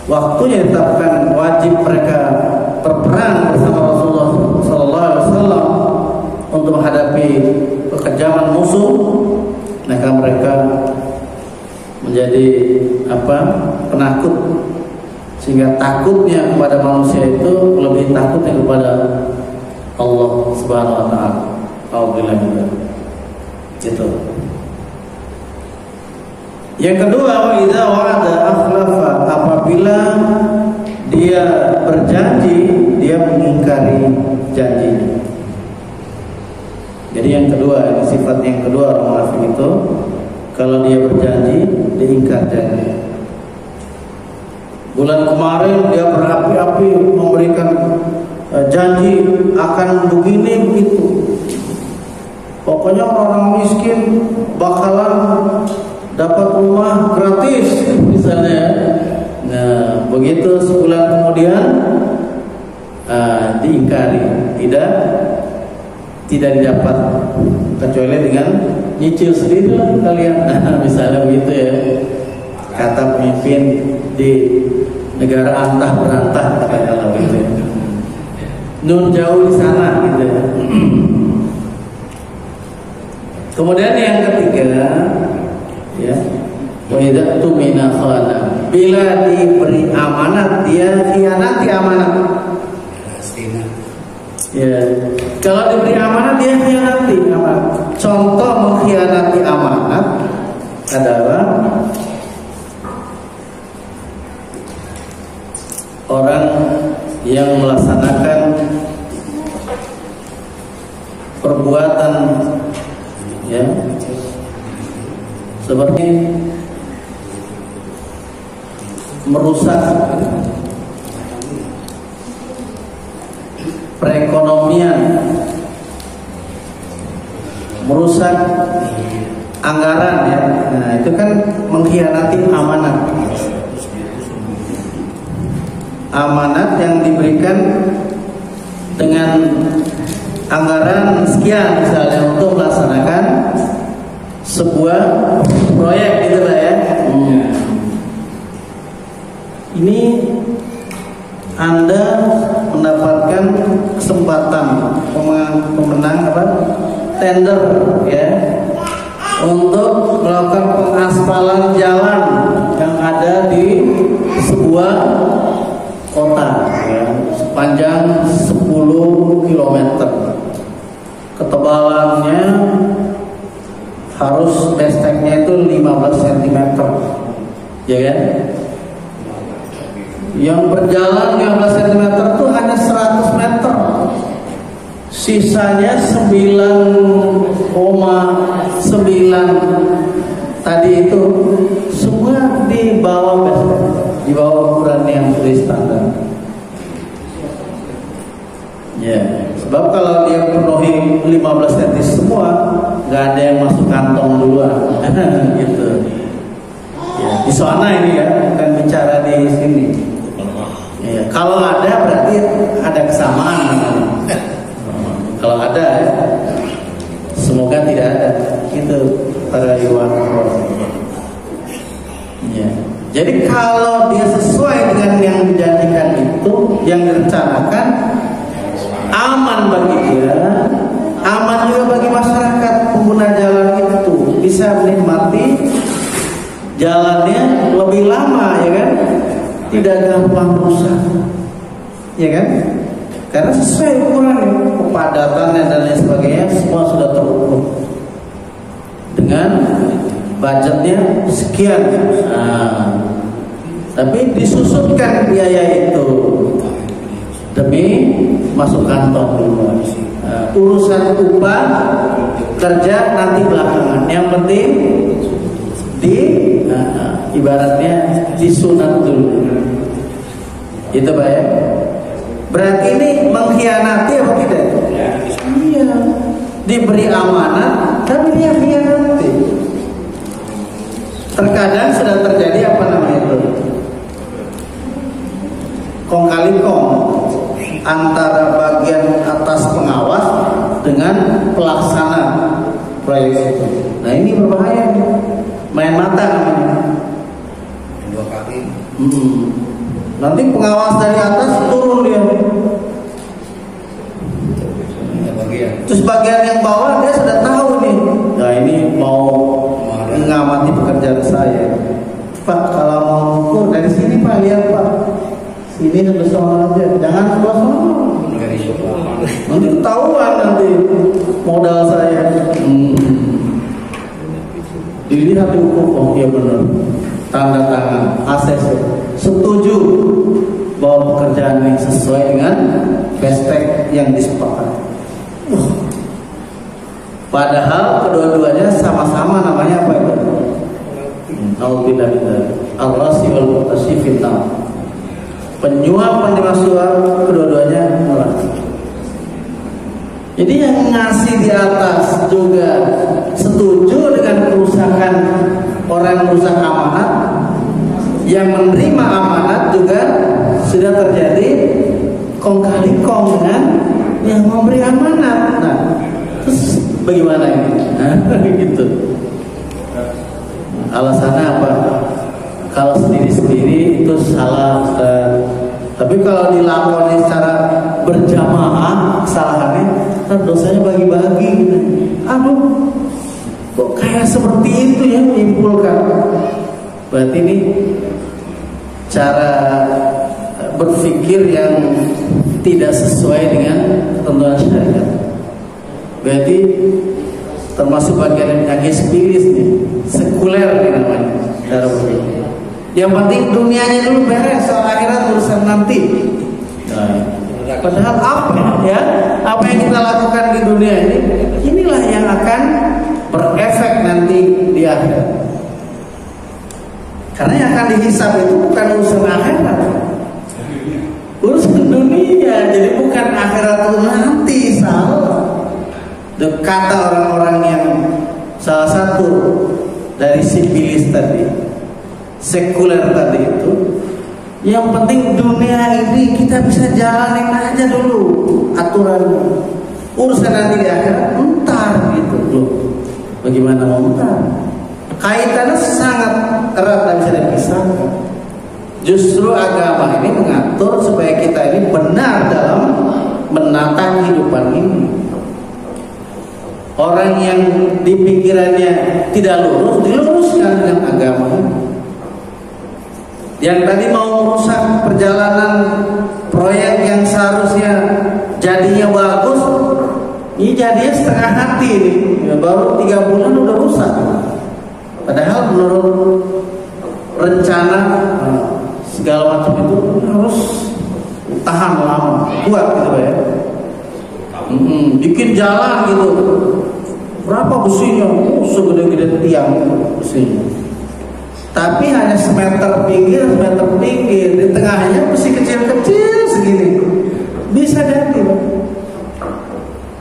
waktunya ditetapkan wajib mereka berperang bersama Rasulullah SAW untuk menghadapi kekejaman musuh, maka mereka menjadi penakut, sehingga takutnya kepada manusia itu lebih takutnya kepada Allah Subhanahu wa taala. Alhamdulillah gitu. Yang kedua, idza wa'ada akhlafa, apabila dia berjanji dia mengingkari janjinya. Jadi yang kedua, sifat yang kedua orang munafik itu, kalau dia berjanji dia ingkar janji. Bulan kemarin dia berapi-api memberikan janji akan begini begitu. Pokoknya orang miskin bakalan dapat rumah gratis misalnya. Nah, begitu sebulan kemudian diingkari, tidak didapat, kecuali dengan nyicil sendiri lah kalian. Misalnya begitu ya. Kata pemimpin di negara antah berantah, katakanlah gitu ya. Nun jauh di sana gitu ya. Kemudian yang ketiga, ya, wa idza tumina khana, bila diberi amanat dia khianati amanat. Ya, kalau diberi amanat dia khianati amanat. Contoh mengkhianati amanat adalah orang yang melaksanakan perbuatan ya seperti merusak perekonomian, merusak anggaran ya. Nah, itu kan mengkhianati amanat. Amanat yang diberikan dengan anggaran sekian misalnya untuk melaksanakan sebuah proyek gitu lah ya. Ini Anda mendapatkan kesempatan pemenang tender ya untuk melakukan pengaspalan jalan yang ada di sebuah kota ya, sepanjang 10 km. Ketebalannya harus besteknya itu 15 cm ya kan? Yang berjalan 15 cm itu hanya 100 meter. Sisanya 9,9 tadi itu semua di bawah bestek, di bawah ukuran yang sudah standar. Ya, sebab kalau dia penuhi 15 cm semua, nggak ada yang masuk kantong duluan, gitu. Ya, di sana ini ya, bukan bicara di sini. Ya, kalau ada berarti ada kesamaan. Kalau ada, ya, semoga tidak ada. Itu para iwan. Ya. Jadi kalau dia sesuai dengan yang dijanjikan itu, yang direncanakan, aman bagi dia, aman juga bagi masyarakat pengguna jalan itu, bisa menikmati jalannya lebih lama, ya kan? Tidak gampang rusak, ya kan? Karena sesuai ukurannya, kepadatannya dan lain sebagainya semua sudah terukur dengan budgetnya sekian. Nah, tapi disusutkan biaya itu demi masuk kantong dulu. Urusan upah kerja nanti belakangan. Yang penting ibaratnya disunat dulu. Itu Pak ya. Berarti ini mengkhianati apa tidak? Iya. Diberi amanat tapi dia khianati. Terkadang sudah terjadi apa namanya itu? Kong kali kong antara bagian atas pengawas dengan pelaksana proyek itu. Nah ini berbahaya, main mata namanya. Dua kaki. Nanti pengawas dari atas turun dia. Terus bagian yang bawah dia sudah tahu nih. Nah ini mau mengamati pekerjaan saya. Pak kalau mau ukur dari sini Pak, lihat Pak. Sini sebesar aja, jangan sebesar. Nanti ketahuan nanti modal saya. Dilihat diukur, oh iya benar. Tanda tangan, ACC, setuju bahwa pekerjaan ini sesuai dengan bestek yang disepakati. Padahal kedua-duanya sama-sama namanya apa itu? Alhamdulillah, al-rasi wal muqtasi fitnah. Penyuap penerima suap kedua-duanya neraka. Jadi yang ngasih di atas juga setuju dengan kerusakan orang yang merusak amanat, yang menerima amanat juga sudah terjadi kong kali kong dengan yang memberi amanat. Nah, terus bagaimana ini? Gitu. Alasannya apa? Kalau sendiri-sendiri itu salah. Tapi kalau dilakoni secara berjamaah kesalahannya, kan dosanya bagi-bagi. Aduh, kok kayak seperti itu ya menyimpulkan. Berarti ini cara berpikir yang tidak sesuai dengan ketentuan syariat. Berarti termasuk bagian yang spiris nih, sekuler nih namanya cara berpikir. Yang penting dunianya dulu beres, soal akhirat urusan nanti. Padahal apa yang kita lakukan di dunia ini, inilah yang akan berefek nanti di akhirat. Karena yang akan dihisab itu bukan urusan akhirat, urusan dunia. Jadi bukan akhirat itu nanti, salah. Kata orang-orang yang salah satu dari sivilis tadi, sekuler tadi itu, yang penting dunia ini kita bisa jalanin aja dulu aturannya. Urusan nanti di akhirat entar gitu loh. Bagaimana mau entar? Kaitannya sangat erat dan bisa dipisahkan. Justru agama ini mengatur supaya kita ini benar dalam menata kehidupan ini. Orang yang di pikirannya tidak lurus, diluruskan dengan agama ini. Yang tadi mau merusak perjalanan proyek yang seharusnya jadinya bagus, ini jadinya setengah hati ini. Ya, baru 3 bulan udah rusak. Padahal menurut rencana segala macam itu harus tahan lama, kuat gitu ya. Bikin jalan gitu, berapa besinya? Segede-gede tiang besinya. Tapi hanya semeter pinggir, di tengahnya besi kecil-kecil segini, bisa ganti.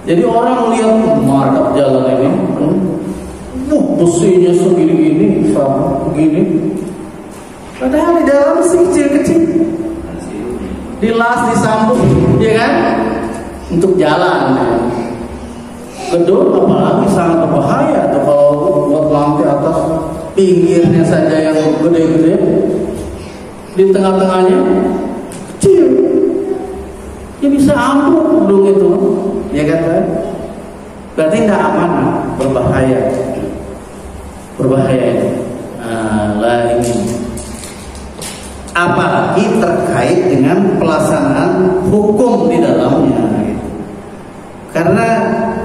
Jadi orang lihat mantap jalan ini, besinya segini-gini, sama begini. Padahal di dalam sih kecil-kecil, dilas, disambung, ya kan? Untuk jalan. Gedung apalagi sangat berbahaya tuh kalau buat lantai atas, pinggirnya saja yang gede-gede, di tengah-tengahnya kecil, ya bisa ambruk gedung itu, ya kan? Berarti tidak aman, berbahaya. Lah ini. Apalagi terkait dengan pelaksanaan hukum di dalamnya, karena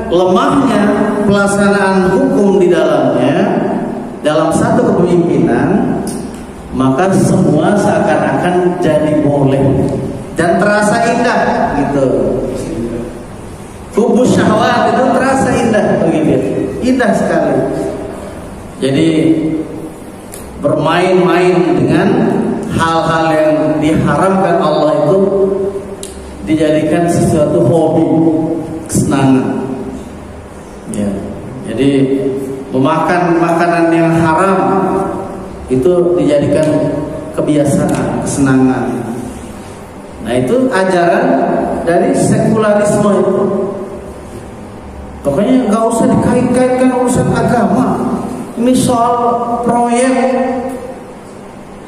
lemahnya pelaksanaan hukum di dalamnya dalam satu kepemimpinan, maka semua seakan-akan jadi boleh dan terasa indah gitu. Kubu syahwat itu terasa indah begitu, indah sekali. Jadi bermain-main dengan hal-hal yang diharamkan Allah itu dijadikan sesuatu hobi, kesenangan. Ya, jadi memakan makanan yang haram itu dijadikan kebiasaan, kesenangan. Nah itu ajaran dari sekularisme itu. Pokoknya nggak usah dikait-kaitkan urusan agama. Ini soal proyek,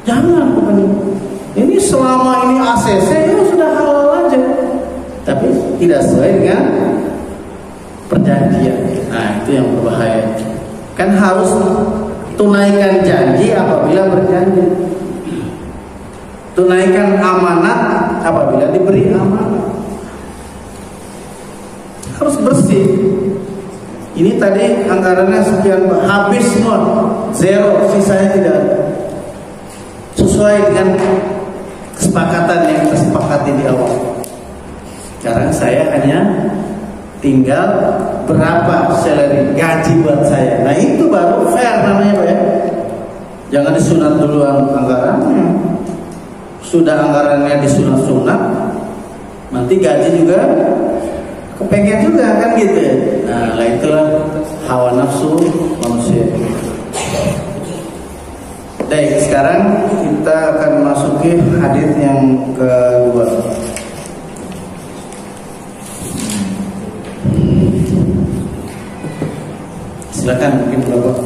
jangan pokoknya. Ini selama ini ACC ya sudah halal aja, tapi tidak sesuai dengan perjanjian. Nah itu yang berbahaya. Kan harus tunaikan janji apabila berjanji, tunaikan amanat apabila diberi amanat. Harus bersih. Ini tadi anggarannya sekian, habis semua, zero, sisanya tidak sesuai dengan kesepakatan yang kita sepakati di awal. Sekarang saya hanya tinggal berapa salary, gaji buat saya. Nah itu baru fair namanya Pak ya. Jangan disunat dulu anggarannya. Sudah anggarannya disunat-sunat, nanti gaji juga kepengen juga kan gitu ya. Nah itulah hawa nafsu manusia. Baik, sekarang kita akan masuki hadis yang kedua. Silakan mungkin Bapak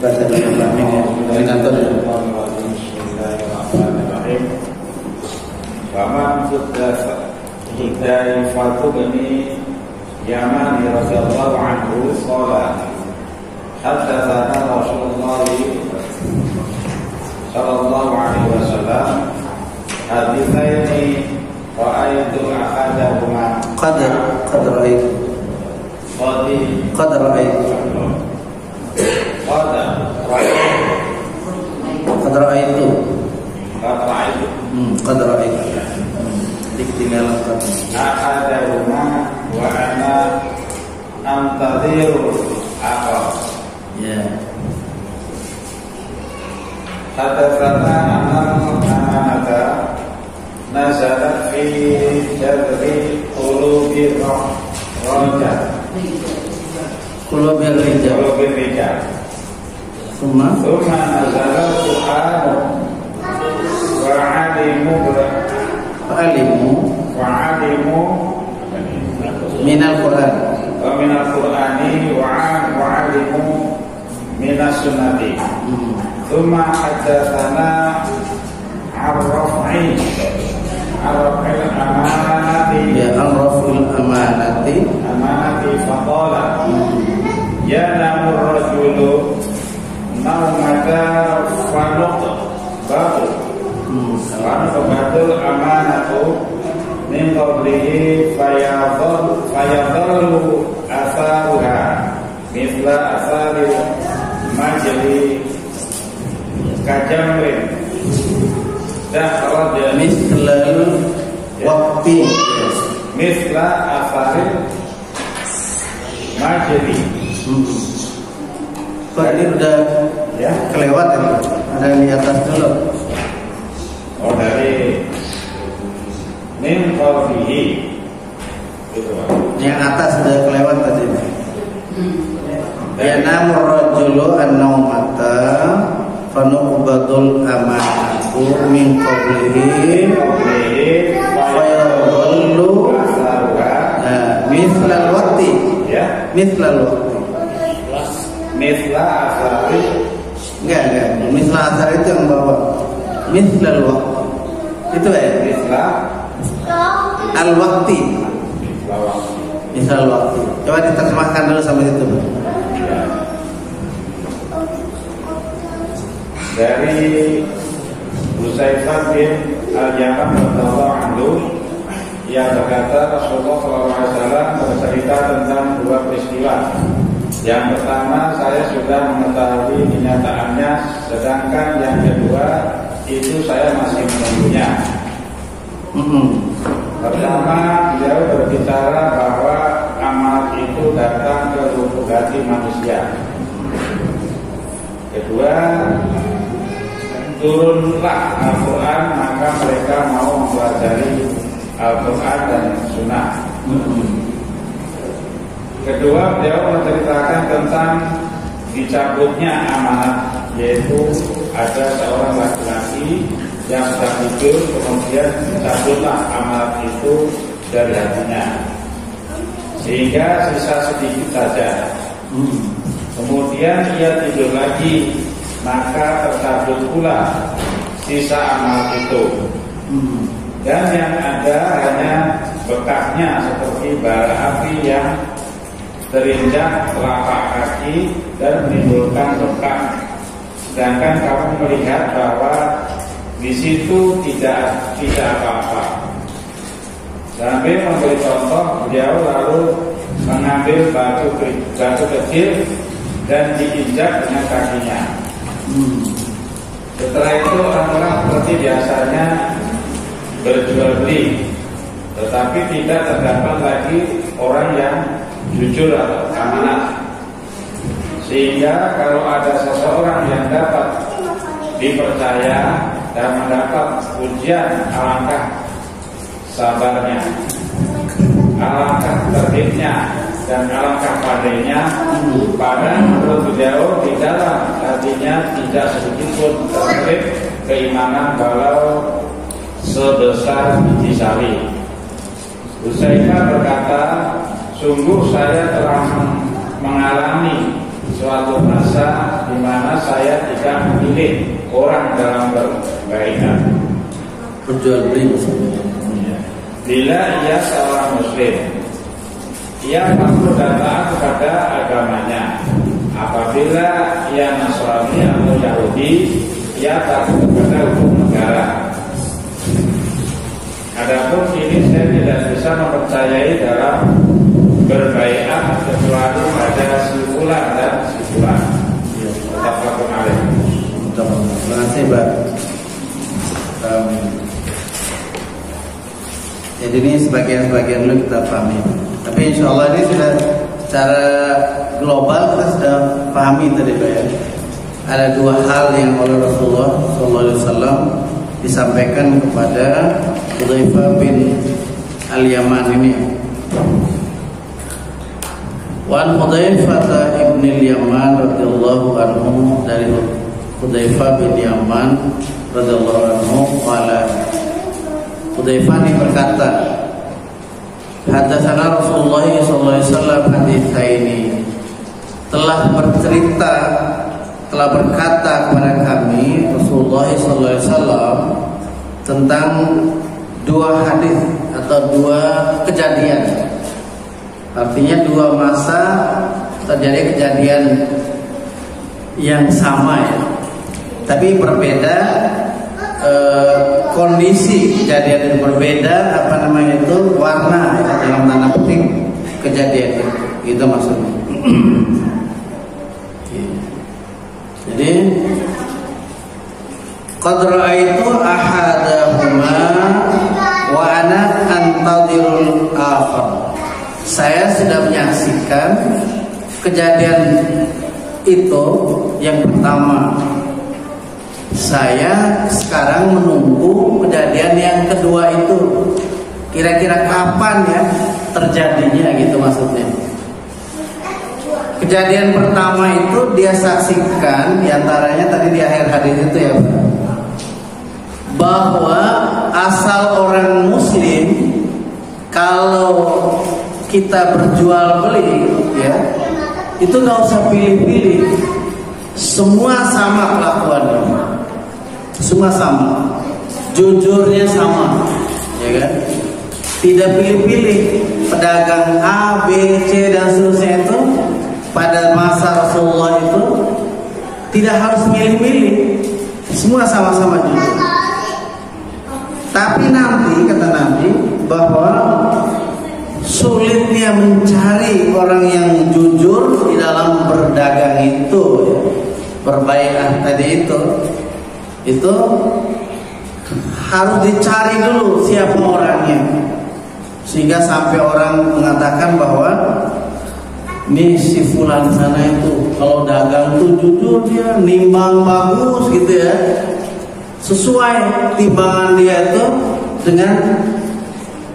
baca dulu Amin ya. Koordinator ya. Paman sudah hidayah Fatu ini Yamani radhiyallahu anhu qala haddatsana Rasulullah sallallahu alaihi wasallam haditsaini ra'aytu ahadahuma Qad ra'aytu Ditinggal ahadahuma wa ana antadhiru akhar. Ya. Hadatsana amanata nazalat fi jadri qulubi rajah. Qulubi rijal. Summa nazala Quran wa'alimu minal Quran wa minal Qur'ani wa'alimu minas sunnati. Tsumma haddatsana ar-raf'il amanati ya ar-raf'il amanati faqala ya namur rajulu naumata fanuqbatul amanatu min qablihi fayadhallu atharuha mithla athari majli kajamrin dakhraja mislal waqti mithla athari majli. Kok ini udah ya kelewat ya? Ada yang di atas dulu. Oh, dari min qablihi itu Pak. Yang atas sudah kelewat tadi. Ya namur rajulu an-naumata fanuqbatul amanatu min qablihi fayadhallu mithlal waqti. Ya, Mithlal waqti. mithla asari. Enggak. Mithlal asar itu yang bawa. Mithlal waqti. Itu ya. Mithla Al-waqti. lawang. Mithlal waqti. Coba diterjemahkan dulu sampai situ. Ya. Dari Husaifah bin Al-Yaman radhiyallahu anhu, ia berkata Rasulullah SAW bercerita tentang dua peristiwa. Yang pertama saya sudah mengetahui kenyataannya, sedangkan yang kedua itu saya masih menunggunya. Pertama, beliau berbicara bahwa amanat itu datang ke lubuk hati manusia. Kedua, turunlah Al-Quran, maka mereka mau mempelajari Al-Quran dan Sunnah. Kedua, beliau menceritakan tentang dicabutnya amanat, yaitu ada seorang laki-laki yang sedang tidur, kemudian dicabutlah amanat itu dari hatinya, sehingga sisa sedikit saja. Kemudian ia tidur lagi, maka tercabut pula sisa amanat itu, dan yang ada hanya bekasnya seperti bara api yang terinjak telapak kaki dan menimbulkan bekas. Sedangkan kamu melihat bahwa di situ tidak apa-apa. Sambil memberi contoh, beliau lalu mengambil batu kecil dan diinjak dengan kakinya. Setelah itu orang-orang seperti biasanya berjual beli, tetapi tidak terdapat lagi orang yang jujur atau amanat. Sehingga kalau ada seseorang yang dapat dipercaya dan mendapat ujian, alangkah sabarnya, alangkah terbitnya, dan alangkah padanya. Pada menurut beliau di dalam hatinya tidak sedikit pun terselip keimanan walau sebesar biji sawi. Husaifah berkata, sungguh saya telah mengalami suatu masa di mana saya tidak memilih orang dalam berbaikat. Berjual beli. Bila ia seorang muslim, ia patuh dan taat kepada agamanya. Apabila ia Nasrani atau Yahudi, ia takut kepada hukum negara. Adapun ini saya tidak bisa mempercayai dalam berbaikat kecuali pada si fulan dan si fulan. Tetap lakukan alim. Terima kasih, Pak. Jadi ini sebagian-sebagian dulu kita pahami. Tapi insya Allah ini sudah secara global kita sudah pahami tadi, Pak ya. Ada dua hal yang oleh Rasulullah SAW disampaikan kepada Hudzaifah bin Al-Yaman ini. Wan Hudzaifah ibn al-Yaman radhiyallahu anhu, dari Hudzaifah bin Yaman radhiyallahu anhu, qala, Hudzaifah ini berkata, hadatsana Rasulullah sallallahu alaihi wasallam haditsaini, telah berkata kepada kami Rasulullah sallallahu alaihi wasallam tentang dua hadis atau dua kejadian. Artinya dua masa terjadi kejadian yang sama ya, tapi berbeda kondisi kejadian itu berbeda, warna ya, dalam tanda petik kejadian itu maksudnya. Jadi qad ra'aitu ahadahuma wa ana antadhirul akhar. Saya sudah menyaksikan kejadian itu yang pertama. Saya sekarang menunggu kejadian yang kedua itu. Kira-kira kapan ya terjadinya gitu maksudnya. Kejadian pertama itu dia saksikan, diantaranya tadi di akhir hadis itu ya, bahwa asal orang muslim kalau kita berjual beli ya, itu nggak usah pilih-pilih, semua sama kelakuannya, semua sama, jujurnya sama, ya kan? Tidak pilih-pilih, pedagang A, B, C dan seterusnya itu pada masa Rasulullah itu tidak harus milih-milih, semua sama-sama jujur. Tapi nanti kata Nabi bahwa sulitnya mencari orang yang jujur di dalam berdagang itu, berbai'ah tadi itu harus dicari dulu siapa orangnya, sehingga sampai orang mengatakan bahwa ini si fulan sana itu kalau dagang tuh jujur, dia nimbang bagus gitu ya, sesuai timbangan dia itu dengan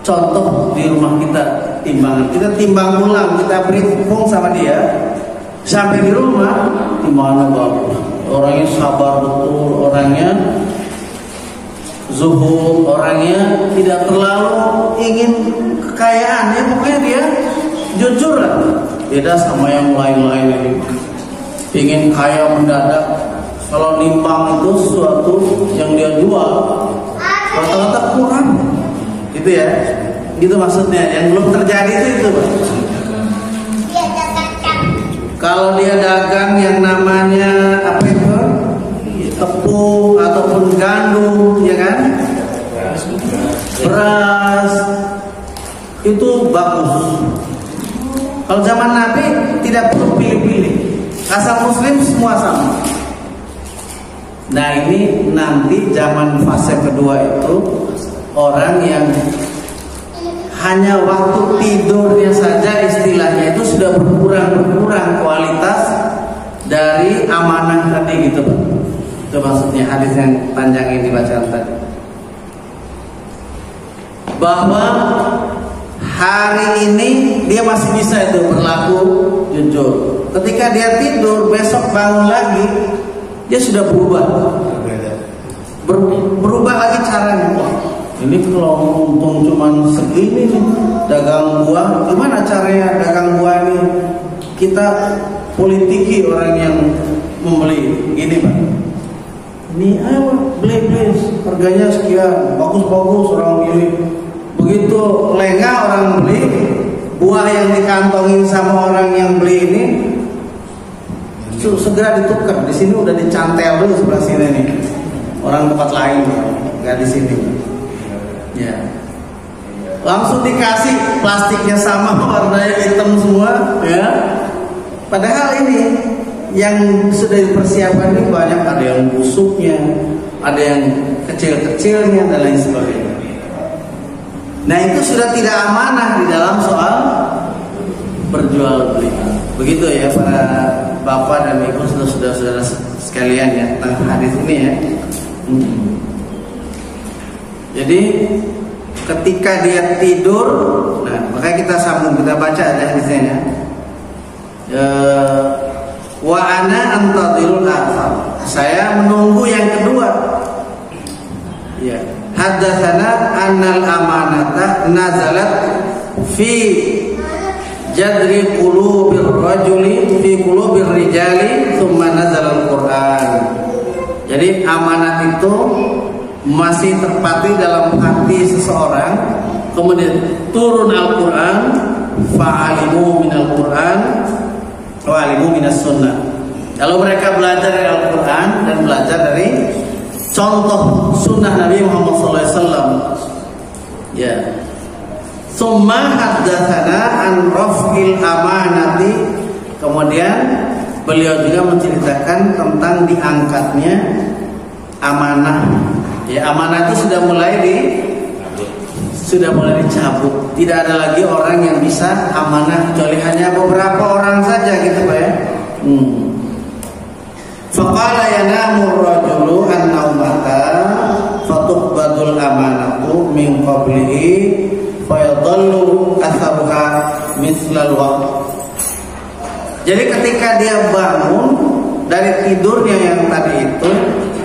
contoh di rumah kita, timbangan kita timbang ulang, kita berhitung sama dia sampai di rumah timbangannya bagus, orangnya sabar betul, orangnya zuhud, orangnya tidak terlalu ingin kekayaan ya, pokoknya dia jujur lah. Beda sama yang lain-lain ini, ingin kaya mendadak. Kalau nimbang itu sesuatu yang dia jual rata-rata kurang, gitu ya, gitu maksudnya. Yang belum terjadi itu Pak. Kalau dia dagang yang namanya apa itu, tepung ataupun gandum, ya kan, beras, itu bagus. Kalau zaman Nabi tidak perlu pilih-pilih, asal muslim semua sama. Nah ini nanti zaman fase kedua itu orang yang hanya waktu tidurnya saja istilahnya itu sudah berkurang kualitas dari amanah tadi gitu Pak. Itu maksudnya hadis yang panjang yang dibacakan tadi, bahwa hari ini dia masih bisa itu berlaku jujur. Ketika dia tidur, besok bangun lagi, dia sudah berubah lagi caranya. Ini kalau untung cuman segini nih, dagang buah, gimana caranya dagang buah ini kita politiki orang yang membeli gini Pak. Ini ayo beli harganya sekian, bagus orang ini. Begitu lengah orang beli, buah yang dikantongin sama orang yang beli ini segera ditukar. Di sini udah dicantel dulu sebelah sini nih, orang tempat lain, nggak di sini. Ya, langsung dikasih plastiknya sama, warnanya hitam semua, ya. Padahal ini yang sudah dipersiapkan ini banyak, ada yang busuknya, ada yang kecil-kecilnya dan lain sebagainya. Nah itu sudah tidak amanah di dalam soal berjual beli. Begitu ya para bapak dan ibu, saudara-saudara sekalian ya, tentang hadis ini ya. Jadi ketika dia tidur, nah makanya kita sambung, kita baca ada hadisnya ya. Wa ana antadhirul akhar. Saya menunggu yang kedua. Ya, haddatsana annal amanata nazalat fi jadri qulubir rajuli fi qulubir rijali thumma nazalal Qur'an. Jadi amanat itu masih terpatri dalam hati seseorang, kemudian turun Al-Qur'an, fa'alimu minal Qur'an wa alimu minas sunnah. Kalau mereka belajar dari Al-Qur'an dan belajar dari contoh sunnah Nabi Muhammad SAW. Ya. Summa haddatsana an raf'il amanati. Kemudian beliau juga menceritakan tentang diangkatnya amanah. Ya, amanah itu sudah mulai dicabut. Tidak ada lagi orang yang bisa amanah kecuali hanya beberapa orang saja gitu Pak ya. Faqala yanamu ar-rajulu an-naumata fatuqbadul amanatu min qablihi fayadallu atharuha mithlal waqt. Jadi ketika dia bangun dari tidurnya yang tadi itu,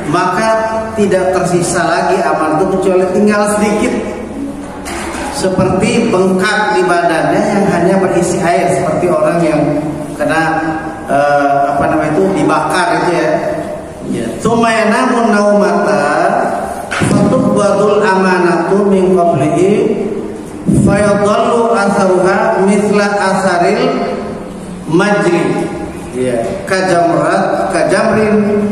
maka tidak tersisa lagi amanah itu kecuali tinggal sedikit, seperti bengkak di badannya yang hanya berisi air, seperti orang yang kena dibakar itu ya. Tsumma yanamu naumata fatuqbadul amanatu min qablihi fayadallu atharuha mithla asaril majri. Ya, kajamrin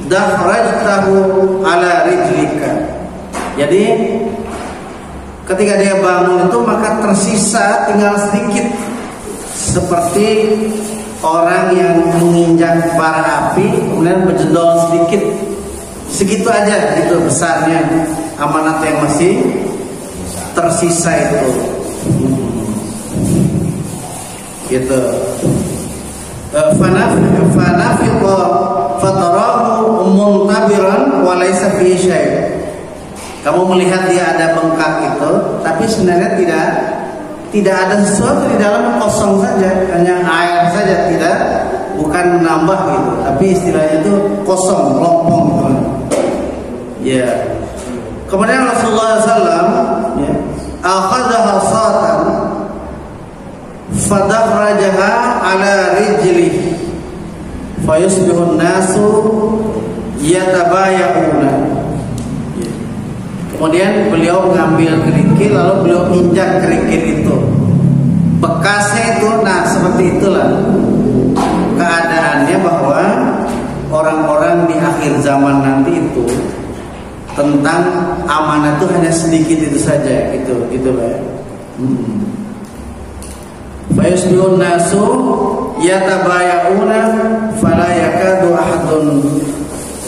dakhrajtahu ala rijlika. Jadi ketika dia bangun itu maka tersisa tinggal sedikit, seperti orang yang menginjak bara api kemudian berjendol sedikit, segitu aja gitu besarnya amanat yang masih tersisa itu. Gitu. Fanafiqa fatarahu muntabiran wa laysa fi syai'. Kamu melihat dia ada bengkak itu, tapi sebenarnya tidak ada sesuatu di dalam, kosong saja, hanya air saja, bukan menambah gitu, tapi istilahnya itu kosong, lompong gitu. Ya. Kemudian Rasulullah SAW ya, akhadha satan fadakhrajaha ala rijlihi fayusbihun nasu yatabaya'una. Kemudian beliau mengambil kerikil, lalu beliau injak kerikil itu. Bekasnya itu, nah seperti itulah keadaannya, bahwa orang-orang di akhir zaman nanti itu tentang amanah itu hanya sedikit itu saja, gitu lah. Fayusbihun nasu yatabaya'una fala yakadu ahadun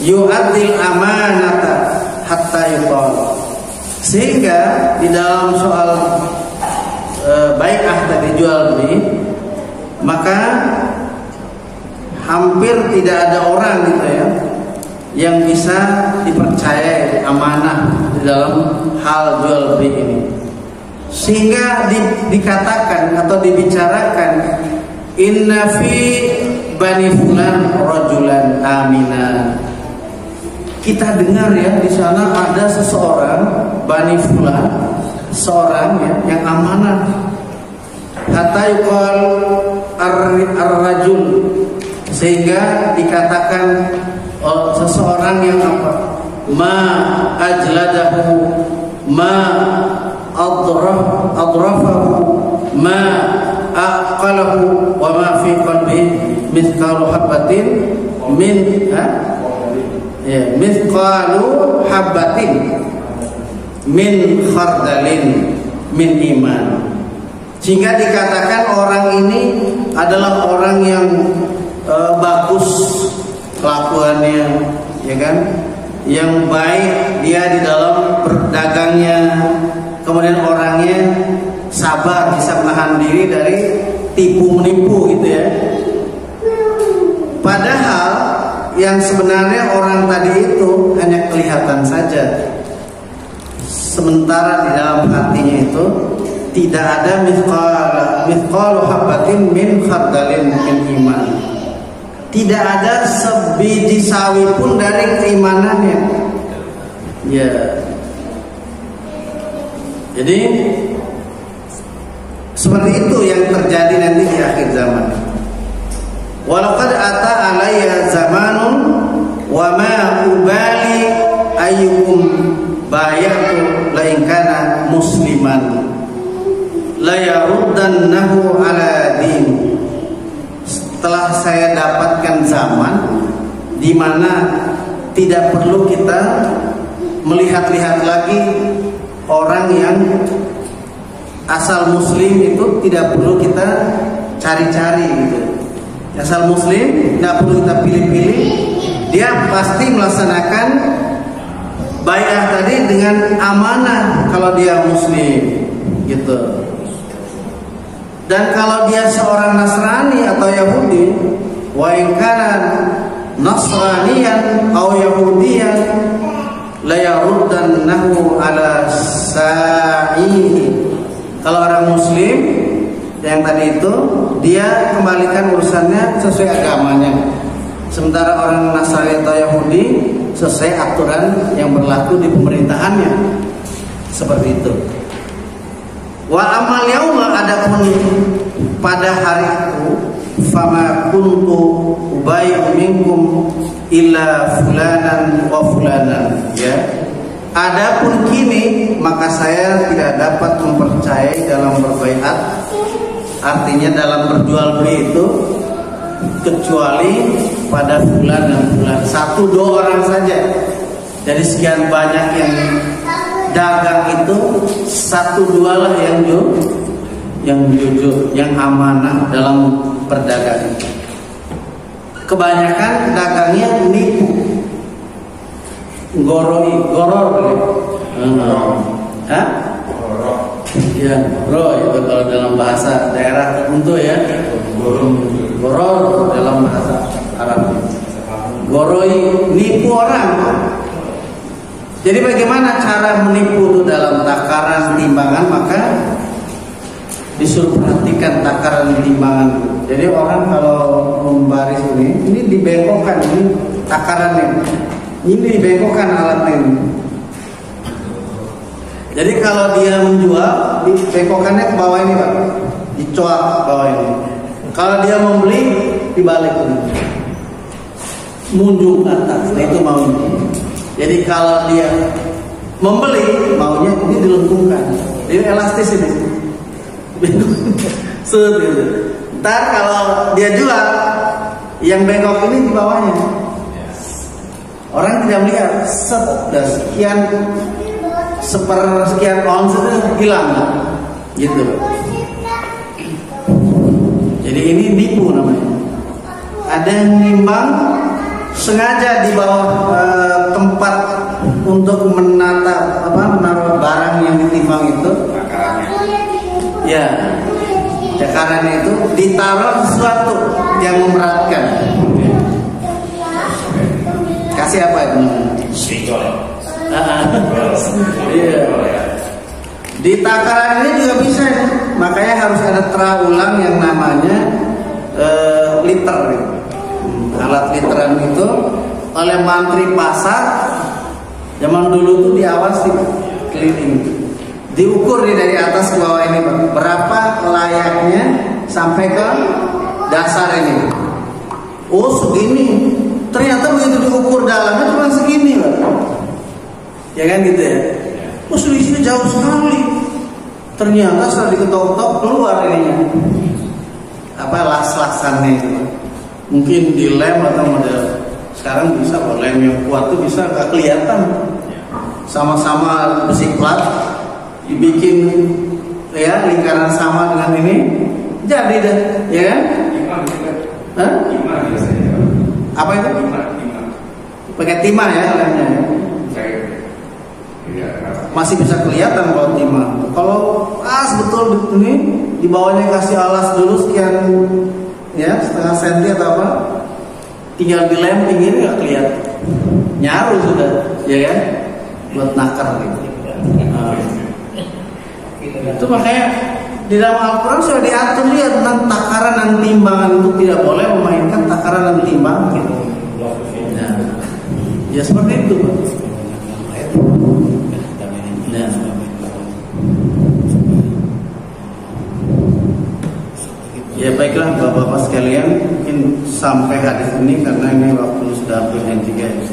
yu'addil amanata hatta yuqal. Sehingga di dalam soal bai'ah tadi, jual beli, maka hampir tidak ada orang gitu ya yang bisa dipercayai amanah di dalam hal jual beli ini, sehingga dikatakan atau dibicarakan inna fi bani fulan rajulan amina. Kita dengar ya di sana ada seseorang Bani Fulan, seorang ya yang amanah. Hatta yuqal ar-rajul, sehingga dikatakan seseorang yang apa? Ma ajladahu, ma adrafahu, ma aqalahu, wa ma fi qalbihi mithqalu habatin min mithqalu habatin min khardalin min iman. Sehingga dikatakan orang ini adalah orang yang bagus kelakuannya, ya kan, yang baik dia di dalam berdagangnya, kemudian orangnya sabar, bisa menahan diri dari tipu menipu gitu ya. Padahal yang sebenarnya orang tadi itu hanya kelihatan saja, sementara di dalam hatinya itu tidak ada mithqalu habatin min khardalin min iman. Tidak ada sebiji sawi pun dari keimanannya. Ya. Jadi seperti itu yang terjadi nanti di akhir zaman. Walaqad ata alayya zamanun wa ma ubali ayyukum bayatu la in kana musliman la yaruddannahu ala din. Setelah saya dapatkan zaman di mana tidak perlu kita melihat-lihat lagi orang yang asal muslim itu tidak perlu kita cari-cari gitu. Asal muslim tidak perlu kita pilih-pilih, dia pasti melaksanakan bai'ah tadi dengan amanah kalau dia muslim gitu. Dan kalau dia seorang Nasrani atau Yahudi, wa in kana Nasraniyan atau Yahudiyan la yaruddannahu ala sa'ihi. Kalau orang muslim yang tadi itu, dia kembalikan urusannya sesuai agamanya. Sementara orang Nasrani atau Yahudi sesuai aturan yang berlaku di pemerintahannya. Seperti itu. Wa amal yauma, adapun pada hari itu, fama kuntu ubayyu minkum illa fulanan wa fulanan, ya. Adapun kini maka saya tidak dapat mempercayai dalam berbaiat, artinya dalam berjual beli itu, kecuali pada fulan dan fulan, 1-2 orang saja. Dari sekian banyak yang dagang itu 1-2 lah yang jujur, yang amanah dalam perdagangan. Kebanyakan dagangnya nipu, goror ya, bro itu kalau dalam bahasa daerah tertentu ya, goror dalam bahasa Arab, goroi, nipu orang. Jadi bagaimana cara menipu itu dalam takaran timbangan, maka disuruh perhatikan takaran timbangan. Jadi orang kalau membaris ini dibengkokkan, ini takarannya, ini dibengkokkan alatnya ini. Jadi kalau dia menjual, dibengkokkannya ke bawah ini Pak, dicoak ke bawah ini. Kalau dia membeli, dibalik ini, munjung ke atas. Nah, itu maunya. Jadi kalau dia membeli, maunya ini dilengkungkan, ini elastis ini. Ntar kalau dia jual, yang bengkok ini di bawahnya. Orang tidak melihat, sekian ons itu hilang, gitu. Jadi ini nipu namanya. Ada yang nimbang sengaja di bawah tempat untuk menaruh barang yang ditimbang itu. Ya, takarannya itu ditaruh sesuatu yang memberatkan. Kasih apa itu? Iya. Di takaran ini juga bisa, makanya harus ada terawulan yang namanya liter. Alat literan itu oleh mantri pasar zaman dulu tuh diawasi keliling, diukur dari atas ke bawah ini berapa layaknya sampai ke dasar ini. Oh segini, ternyata begitu diukur dalamnya cuma segini Pak. Ya kan gitu ya. Oh selisihnya jauh sekali. Ternyata setelah diketok-ketok keluar ininya, las-lasannya itu. Mungkin di lem atau model sekarang bisa, lem yang kuat tuh bisa nggak kelihatan. Sama-sama besi plat dibikin ya lingkaran sama dengan ini, jadi deh, ya kan? Hah? Apa itu? Pakai timah ya lemnya. Masih bisa kelihatan kalau timah. Kalau betul ini di bawahnya kasih alas dulu sekian, ya setengah senti atau apa, tinggal dilem tinggi nggak kelihatan, nyaru sudah, ya kan, buat nakar gitu. Itu makanya di dalam Al-Quran sudah diatur dia tentang takaran dan timbangan, itu tidak boleh memainkan takaran dan timbangan gitu. Nah, ya seperti itu, Pak. Nah. Ya baiklah Bapak-bapak sekalian, mungkin sampai hadis ini karena ini waktu sudah hampir jam 3 ya.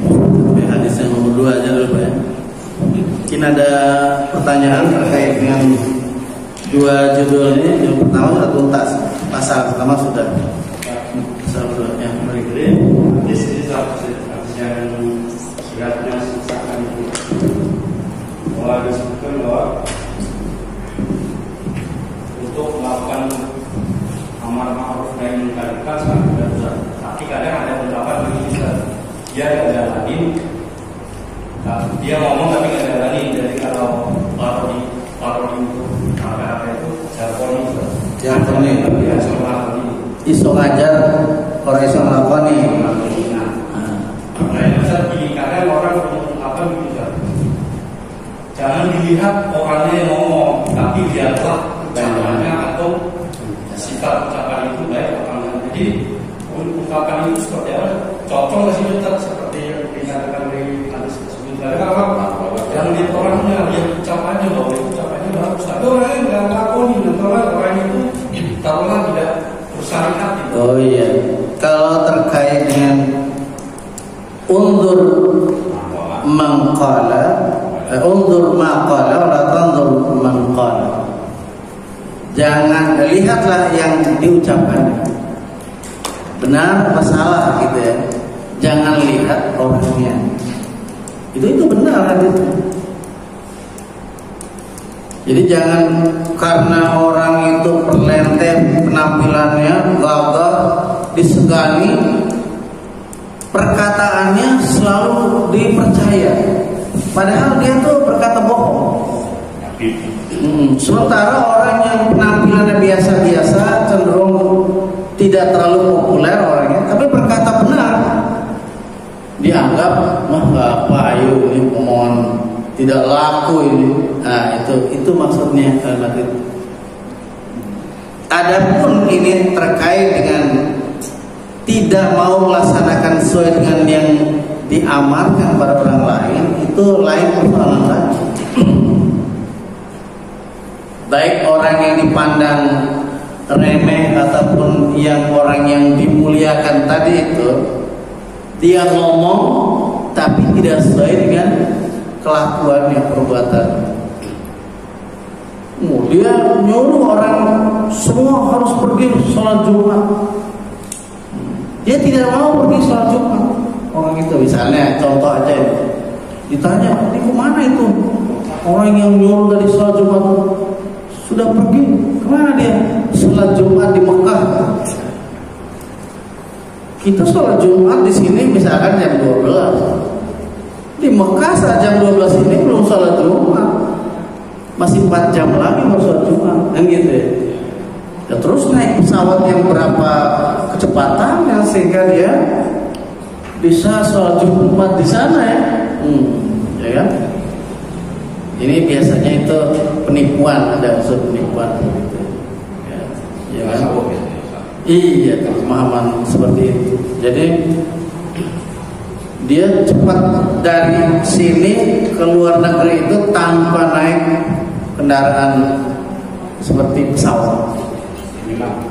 Sampai hadis yang nomor 2 aja dulu Pak ya. Mungkin ada pertanyaan terkait dengan dua judul ini. Yang pertama sudah tuntas, pasal pertama sudah. Pasal kedua yang berikutnya. Hadis ini yang siratnya susahkan itu. Kalau disebutkan bahwa untuk melakukan amar ma'ruf nahi munkar kan sangat tidak besar. Tapi kadang ada beberapa yang bisa dia tidak jalanin, dia ngomong tapi nggak jalanin. Jadi kalau parodi apa itu jargon ya soal iso ngajar orang iso nglakoni. Nah, ini bisa kadang orang apa bisa. Jangan dilihat orangnya yang ngomong, tapi lihatlah ucapannya atau sifat ucapan itu baik atau enggak. Jadi ungkapan itu seperti apa? Cocok nggak sih tetap seperti yang dikatakan dari hadis tersebut? Jangan lihat orangnya, lihat ucapannya bahwa ucapannya bagus. Tapi orangnya nggak lakoni, orang itu taruhlah tidak bersyariat. Oh iya, kalau terkait dengan undur maqala, undur maqala wa tandur maqala. Jangan lihatlah yang diucapkan benar apa salah gitu ya. Jangan lihat orangnya. Itu benar hadisnya. Jadi jangan karena orang itu perlente penampilannya, gagah, disegani, perkataannya selalu dipercaya. Padahal dia tuh berkata bohong. Sementara orang yang penampilannya biasa-biasa, cenderung tidak terlalu populer orangnya, tapi berkata benar, dianggap mah nggak apa, ayo ini omongan tidak laku ini. Nah itu maksudnya kalimat itu. Adapun ini terkait dengan tidak mau melaksanakan sesuai dengan yang diamarkan pada orang lain, itu lain persoalan lagi. Baik orang yang dipandang remeh ataupun yang orang yang dimuliakan tadi itu, dia ngomong tapi tidak sesuai dengan kelakuannya, perbuatan. Dia nyuruh orang semua harus pergi sholat Jumat. Dia tidak mau pergi sholat Jumat. Orang itu misalnya contoh aja itu. Ditanya, ini kemana itu? Orang yang nyuruh dari sholat Jumat sudah pergi, kemana dia? Sholat Jumat di Mekah. Kita sholat Jumat di sini misalkan jam 12. Di Mekah saat jam 12 ini belum sholat Jumat. Masih 4 jam lagi mau sholat Jumat, kan gitu ya. Ya terus naik pesawat yang berapa kecepatan yang sehingga dia bisa sholat Jumat di sana ya. Ya kan? Ini biasanya itu penipuan, ada unsur penipuan gitu. Ya kan? Iya, pemahaman seperti itu. Jadi dia cepat dari sini ke luar negeri itu tanpa naik kendaraan seperti pesawat.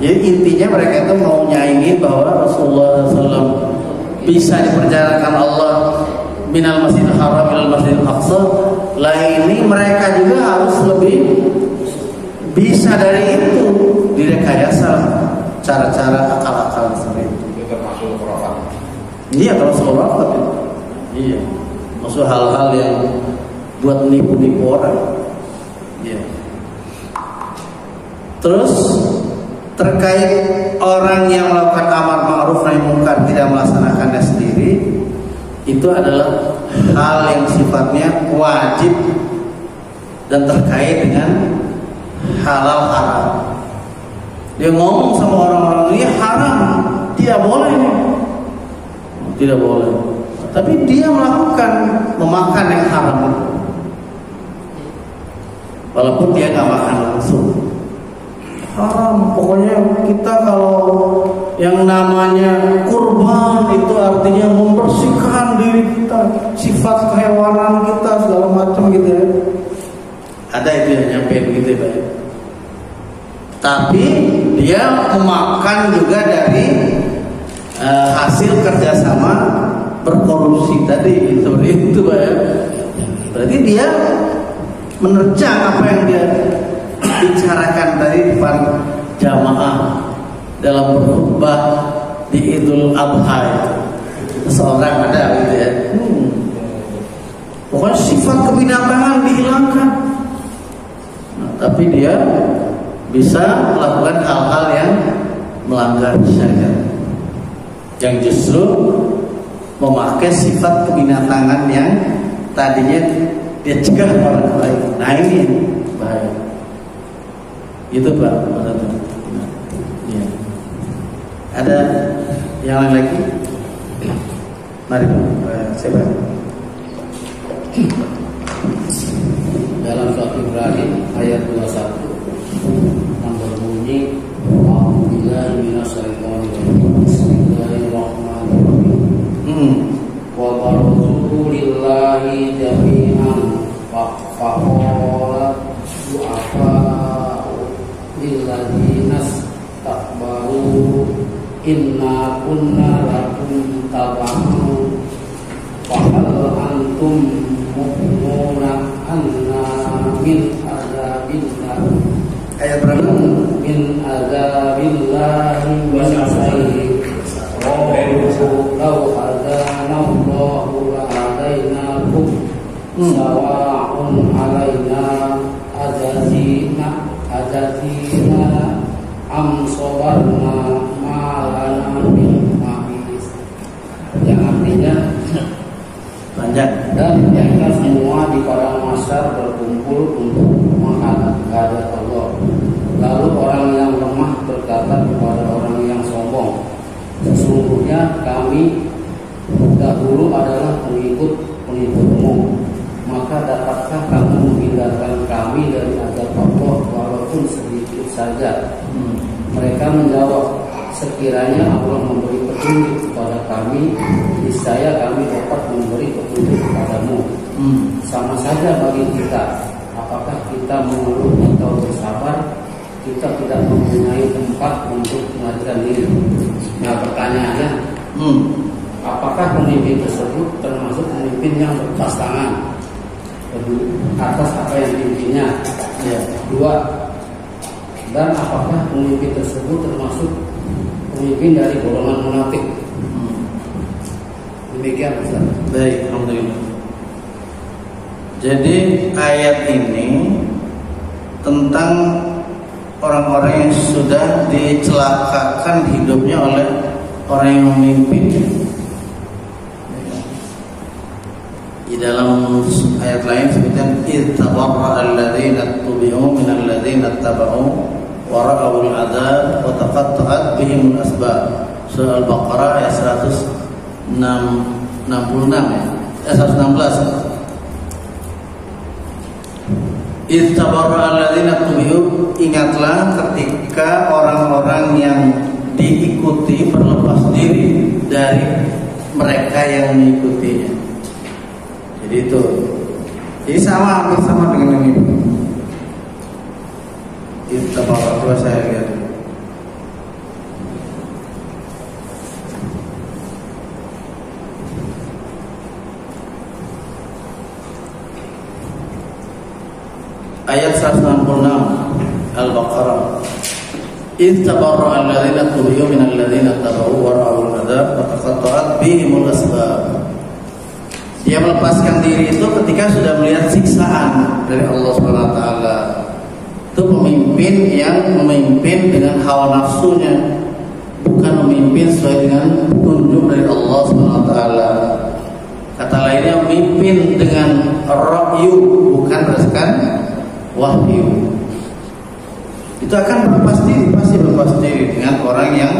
Jadi intinya mereka itu mau nyaingin bahwa Rasulullah SAW bisa diperjalankan Allah minal Masjidil Haram ilal Masjidil Aqsa. Lah ini mereka juga harus lebih bisa dari itu, direkayasa cara-cara akal-akal seperti itu. Itu termasuk khurafat. Iya, termasuk khurafat ya. Iya, maksud hal-hal yang buat nipu-nipu orang. Iya. Terus terkait orang yang melakukan amar ma'ruf nahi munkar tidak melaksanakannya sendiri, itu adalah hal yang sifatnya wajib dan terkait dengan halal haram. Dia ngomong sama orang-orang ini haram, tidak boleh nih, tidak boleh. Tapi dia melakukan memakan yang haram. walaupun dia nggak makan langsung. Haram. Pokoknya kita kalau yang namanya kurban itu artinya membersihkan diri kita, sifat kehewanan kita segala macam gitu ya. Ada itu yang nyampe begitu ya, Pak. Tapi dia memakan juga dari hasil kerjasama berkorupsi tadi itu Pak ya. Berarti dia menerjang apa yang dia bicarakan tadi di depan jamaah dalam berkhutbah di Idul Adha itu. Seorang ada gitu ya. Pokoknya sifat kebinatangan dihilangkan. Nah, tapi dia bisa melakukan hal-hal yang melanggar syariat, yang justru memakai sifat kebinatangan yang tadinya dia cegah orang lain. Nah ini bahaya. Itu Pak. Ya. Ada yang lain lagi? Mari Pak. Siapa? Dalam surat Ibrahim ayat 21 yang berbunyi A'udzubillahi minasyaitonirrajim. Bismillahirrahmanirrahim. Wa baruzu lillahi jami'an faqala du'afa lilladzina istakbaru inna kunna lakum taba'an wa hal antum mu'minuna anna min azabillah. Ayat berapa? Min azabillahi wa syaihi law hadanallahu la'adainakum sawa'un alaina ajazina am sabarna ma'lana min mahis. Yang artinya panjang. Dan mereka semua di padang mahsyar berkumpul untuk menghadap Allah. Lalu orang yang lemah berkata kepada orang yang sombong, sesungguhnya kami dahulu adalah pengikutmu. Maka dapatkah kamu menghindarkan kami dari azab Allah walaupun sedikit saja? Mereka menjawab, sekiranya Allah memberi petunjuk kepada kami, niscaya kami dapat memberi petunjuk kepadamu. Sama saja bagi kita, apakah kita mengeluh atau bersabar? Kita tidak mempunyai tempat untuk mengajukan diri. Nah pertanyaannya, apakah pemimpin tersebut termasuk pemimpin yang berlepas tangan atas apa yang dipimpinnya? Ya. 2. Dan apakah pemimpin tersebut termasuk pemimpin dari golongan munafik? Demikian Ustaz. Baik, alhamdulillah. Jadi ayat ini tentang orang-orang yang sudah dicelakakan hidupnya oleh orang yang memimpin. Di dalam ayat lain sebutkan ittabarra alladzina tubi'u minal ladzina taba'u wa ra'awul 'adzab wa taqatta'at bihimul asbab. Surah Al-Baqarah ayat 166 ya. 116. Ittabarra alladzina tubi'u, ingatlah ketika orang-orang yang diikuti berlepas diri dari mereka yang mengikutinya. Jadi itu. Jadi hampir sama dengan ini. Ittabarra, coba saya lihat. Ayat 166 Al-Baqarah. Ittabarra alladzina tubi'u minal ladzina taba'u wa ra'awul 'adzab wa taqatta'at bihimul asbab. Dia melepaskan diri itu ketika sudah melihat siksaan dari Allah Subhanahu wa taala. Itu pemimpin yang memimpin dengan hawa nafsunya, bukan memimpin sesuai dengan petunjuk dari Allah Subhanahu wa taala. Kata lainnya memimpin dengan ra'yu, bukan berdasarkan wahyu. Itu akan berlepas diri, pasti berlepas diri dengan orang yang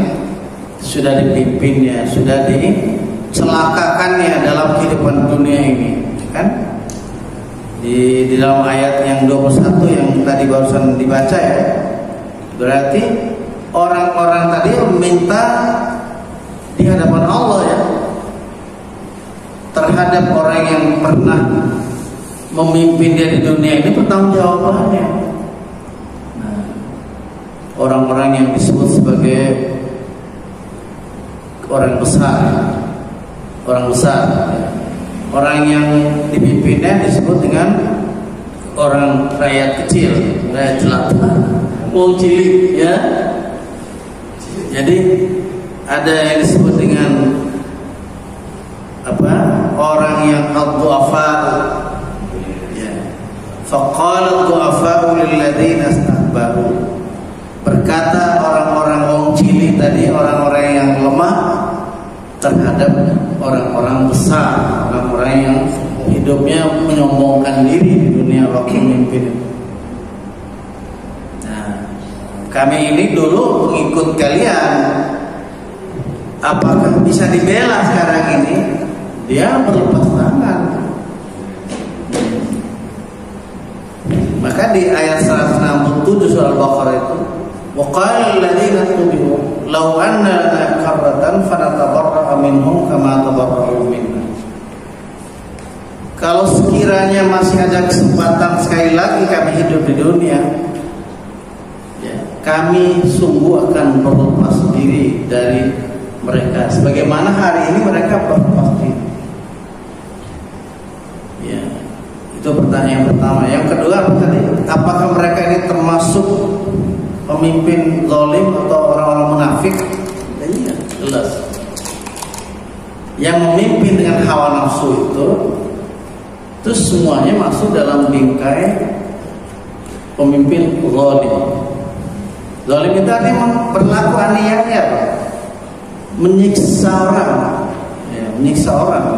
sudah dipimpinnya, sudah dicelakakannya dalam kehidupan dunia ini, kan? Di dalam ayat yang 21 yang tadi barusan dibaca ya, berarti orang-orang tadi meminta di hadapan Allah ya, terhadap orang yang pernah memimpin dia di dunia ini pertanggungjawabannya. Nah, orang-orang yang disebut sebagai orang besar, orang yang dipimpinnya disebut dengan orang rakyat kecil, rakyat jelata, wong cilik ya. Jadi ada yang disebut dengan apa? Orang yang ad-du'afa. Ya. Faqala ad-du'afa lil ladzina istakbaru. Berkata orang-orang wong cilik tadi, orang-orang yang lemah terhadap orang-orang besar, orang-orang yang hidupnya menyombongkan diri di dunia waktu memimpin. Nah, kami ini dulu pengikut kalian, apakah bisa dibela sekarang ini? Dia berlepas tangan. Maka di ayat 167 surah Al-Baqarah itu, wa qala alladziina tubi'u law anna lana karratan fanatabarra'a minhum kama tabarra'u minna. Kalau sekiranya masih ada kesempatan sekali lagi kami hidup di dunia, ya, kami sungguh akan berlepas diri dari mereka sebagaimana hari ini mereka berlepas diri. Ya, itu pertanyaan pertama. Yang kedua apa tadi? Apakah mereka ini termasuk pemimpin zalim atau orang-orang munafik? Iya, jelas. Yang memimpin dengan hawa nafsu itu semuanya masuk dalam bingkai pemimpin zalim. Zalim itu artinya berlaku aniaya, menyiksa orang, ya, menyiksa orang.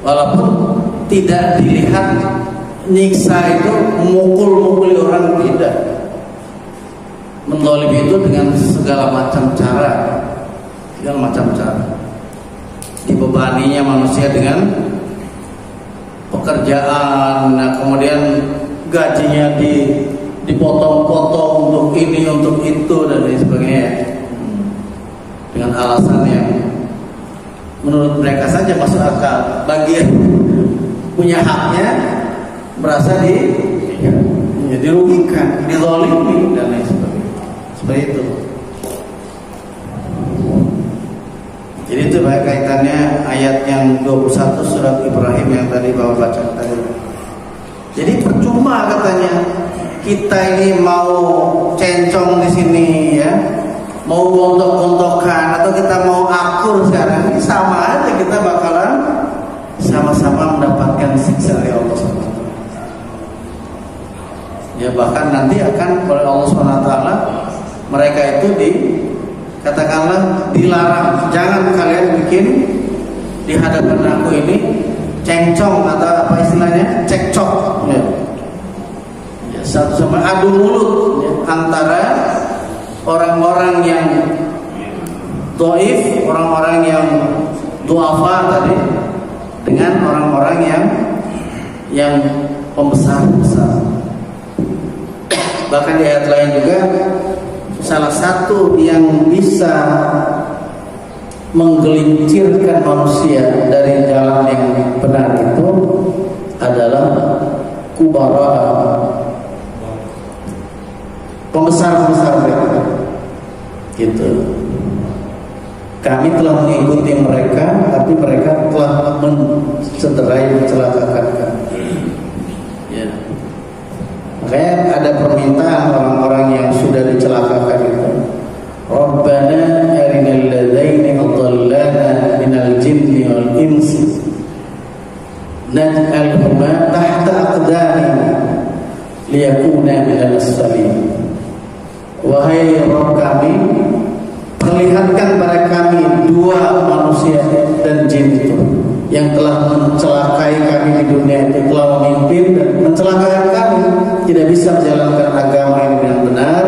Walaupun tidak dilihat nyiksa itu mukul-mukuli orang, tidak. Menzalimi itu dengan segala macam cara, dibebaninya manusia dengan pekerjaan, nah, kemudian gajinya dipotong-potong untuk ini, untuk itu dan lain sebagainya, dengan alasan yang menurut mereka saja masuk akal. Bagian punya haknya merasa dirugikan, dizalimi dan lain sebagainya. Seperti itu. Jadi itu kaitannya ayat yang 21 surat Ibrahim yang tadi Bapak baca tadi. Jadi percuma katanya kita ini mau cencong di sini ya, mau gontok-gontokan atau kita mau akur sekarang, ini sama aja kita bakalan sama-sama mendapatkan siksa dari Allah SWT. Ya bahkan nanti akan oleh Allah SWT mereka itu katakanlah dilarang, jangan kalian bikin di hadapan aku ini cengcong atau apa istilahnya, cekcok ya. Ya, satu sama adu mulut ya, antara orang-orang yang dhaif, orang-orang yang duafa tadi dengan orang-orang yang pembesar-besar. Bahkan di ayat lain juga salah satu yang bisa menggelincirkan manusia dari jalan yang benar itu adalah kubara, pembesar-pembesar mereka. Gitu. Kami telah mengikuti mereka, tapi mereka telah mencederai, mencelakakan kami. Ya. Makanya ada permintaan orang-orang yang sudah dicelakakan itu. Rabbana arinal ladaini adallana minal jinni wal insi naj'alhuma tahta aqdamina liyakuna minal asfalin. Wahai Rabb kami, perlihatkan pada kami dua manusia dan jin itu yang telah mencelakai kami di dunia itu, telah memimpin dan mencelakakan kami, tidak bisa menjalankan agama ini dengan benar.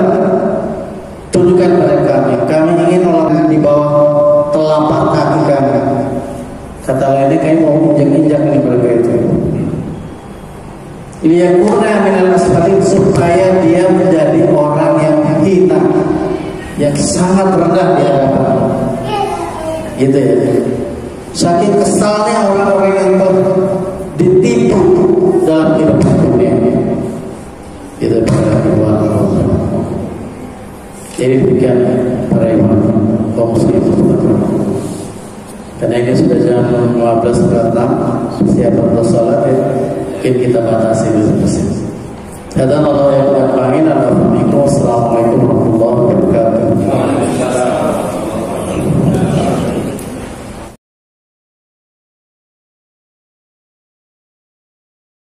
Tunjukkan pada kami ingin orang di bawah telapak kaki kami. Kata lainnya, kami mau injak-injak ini mereka itu. Liyakuna minal asfalin, supaya dia menjadi orang yang hina, yang sangat rendah di hadapan Allah. Gitu ya. Saking kesalnya orang-orang yang ditipu dalam kehidupan dunia. Itu para ikhwan Allah. Jadi demikian para ikhwan kaum muslimin. Karena ini sudah jam 15.06, siap untuk sholat ya. Mungkin kita batasi dulu di sini. Hadza Allah yang berkahin. Assalamualaikum warahmatullahi wabarakatuh.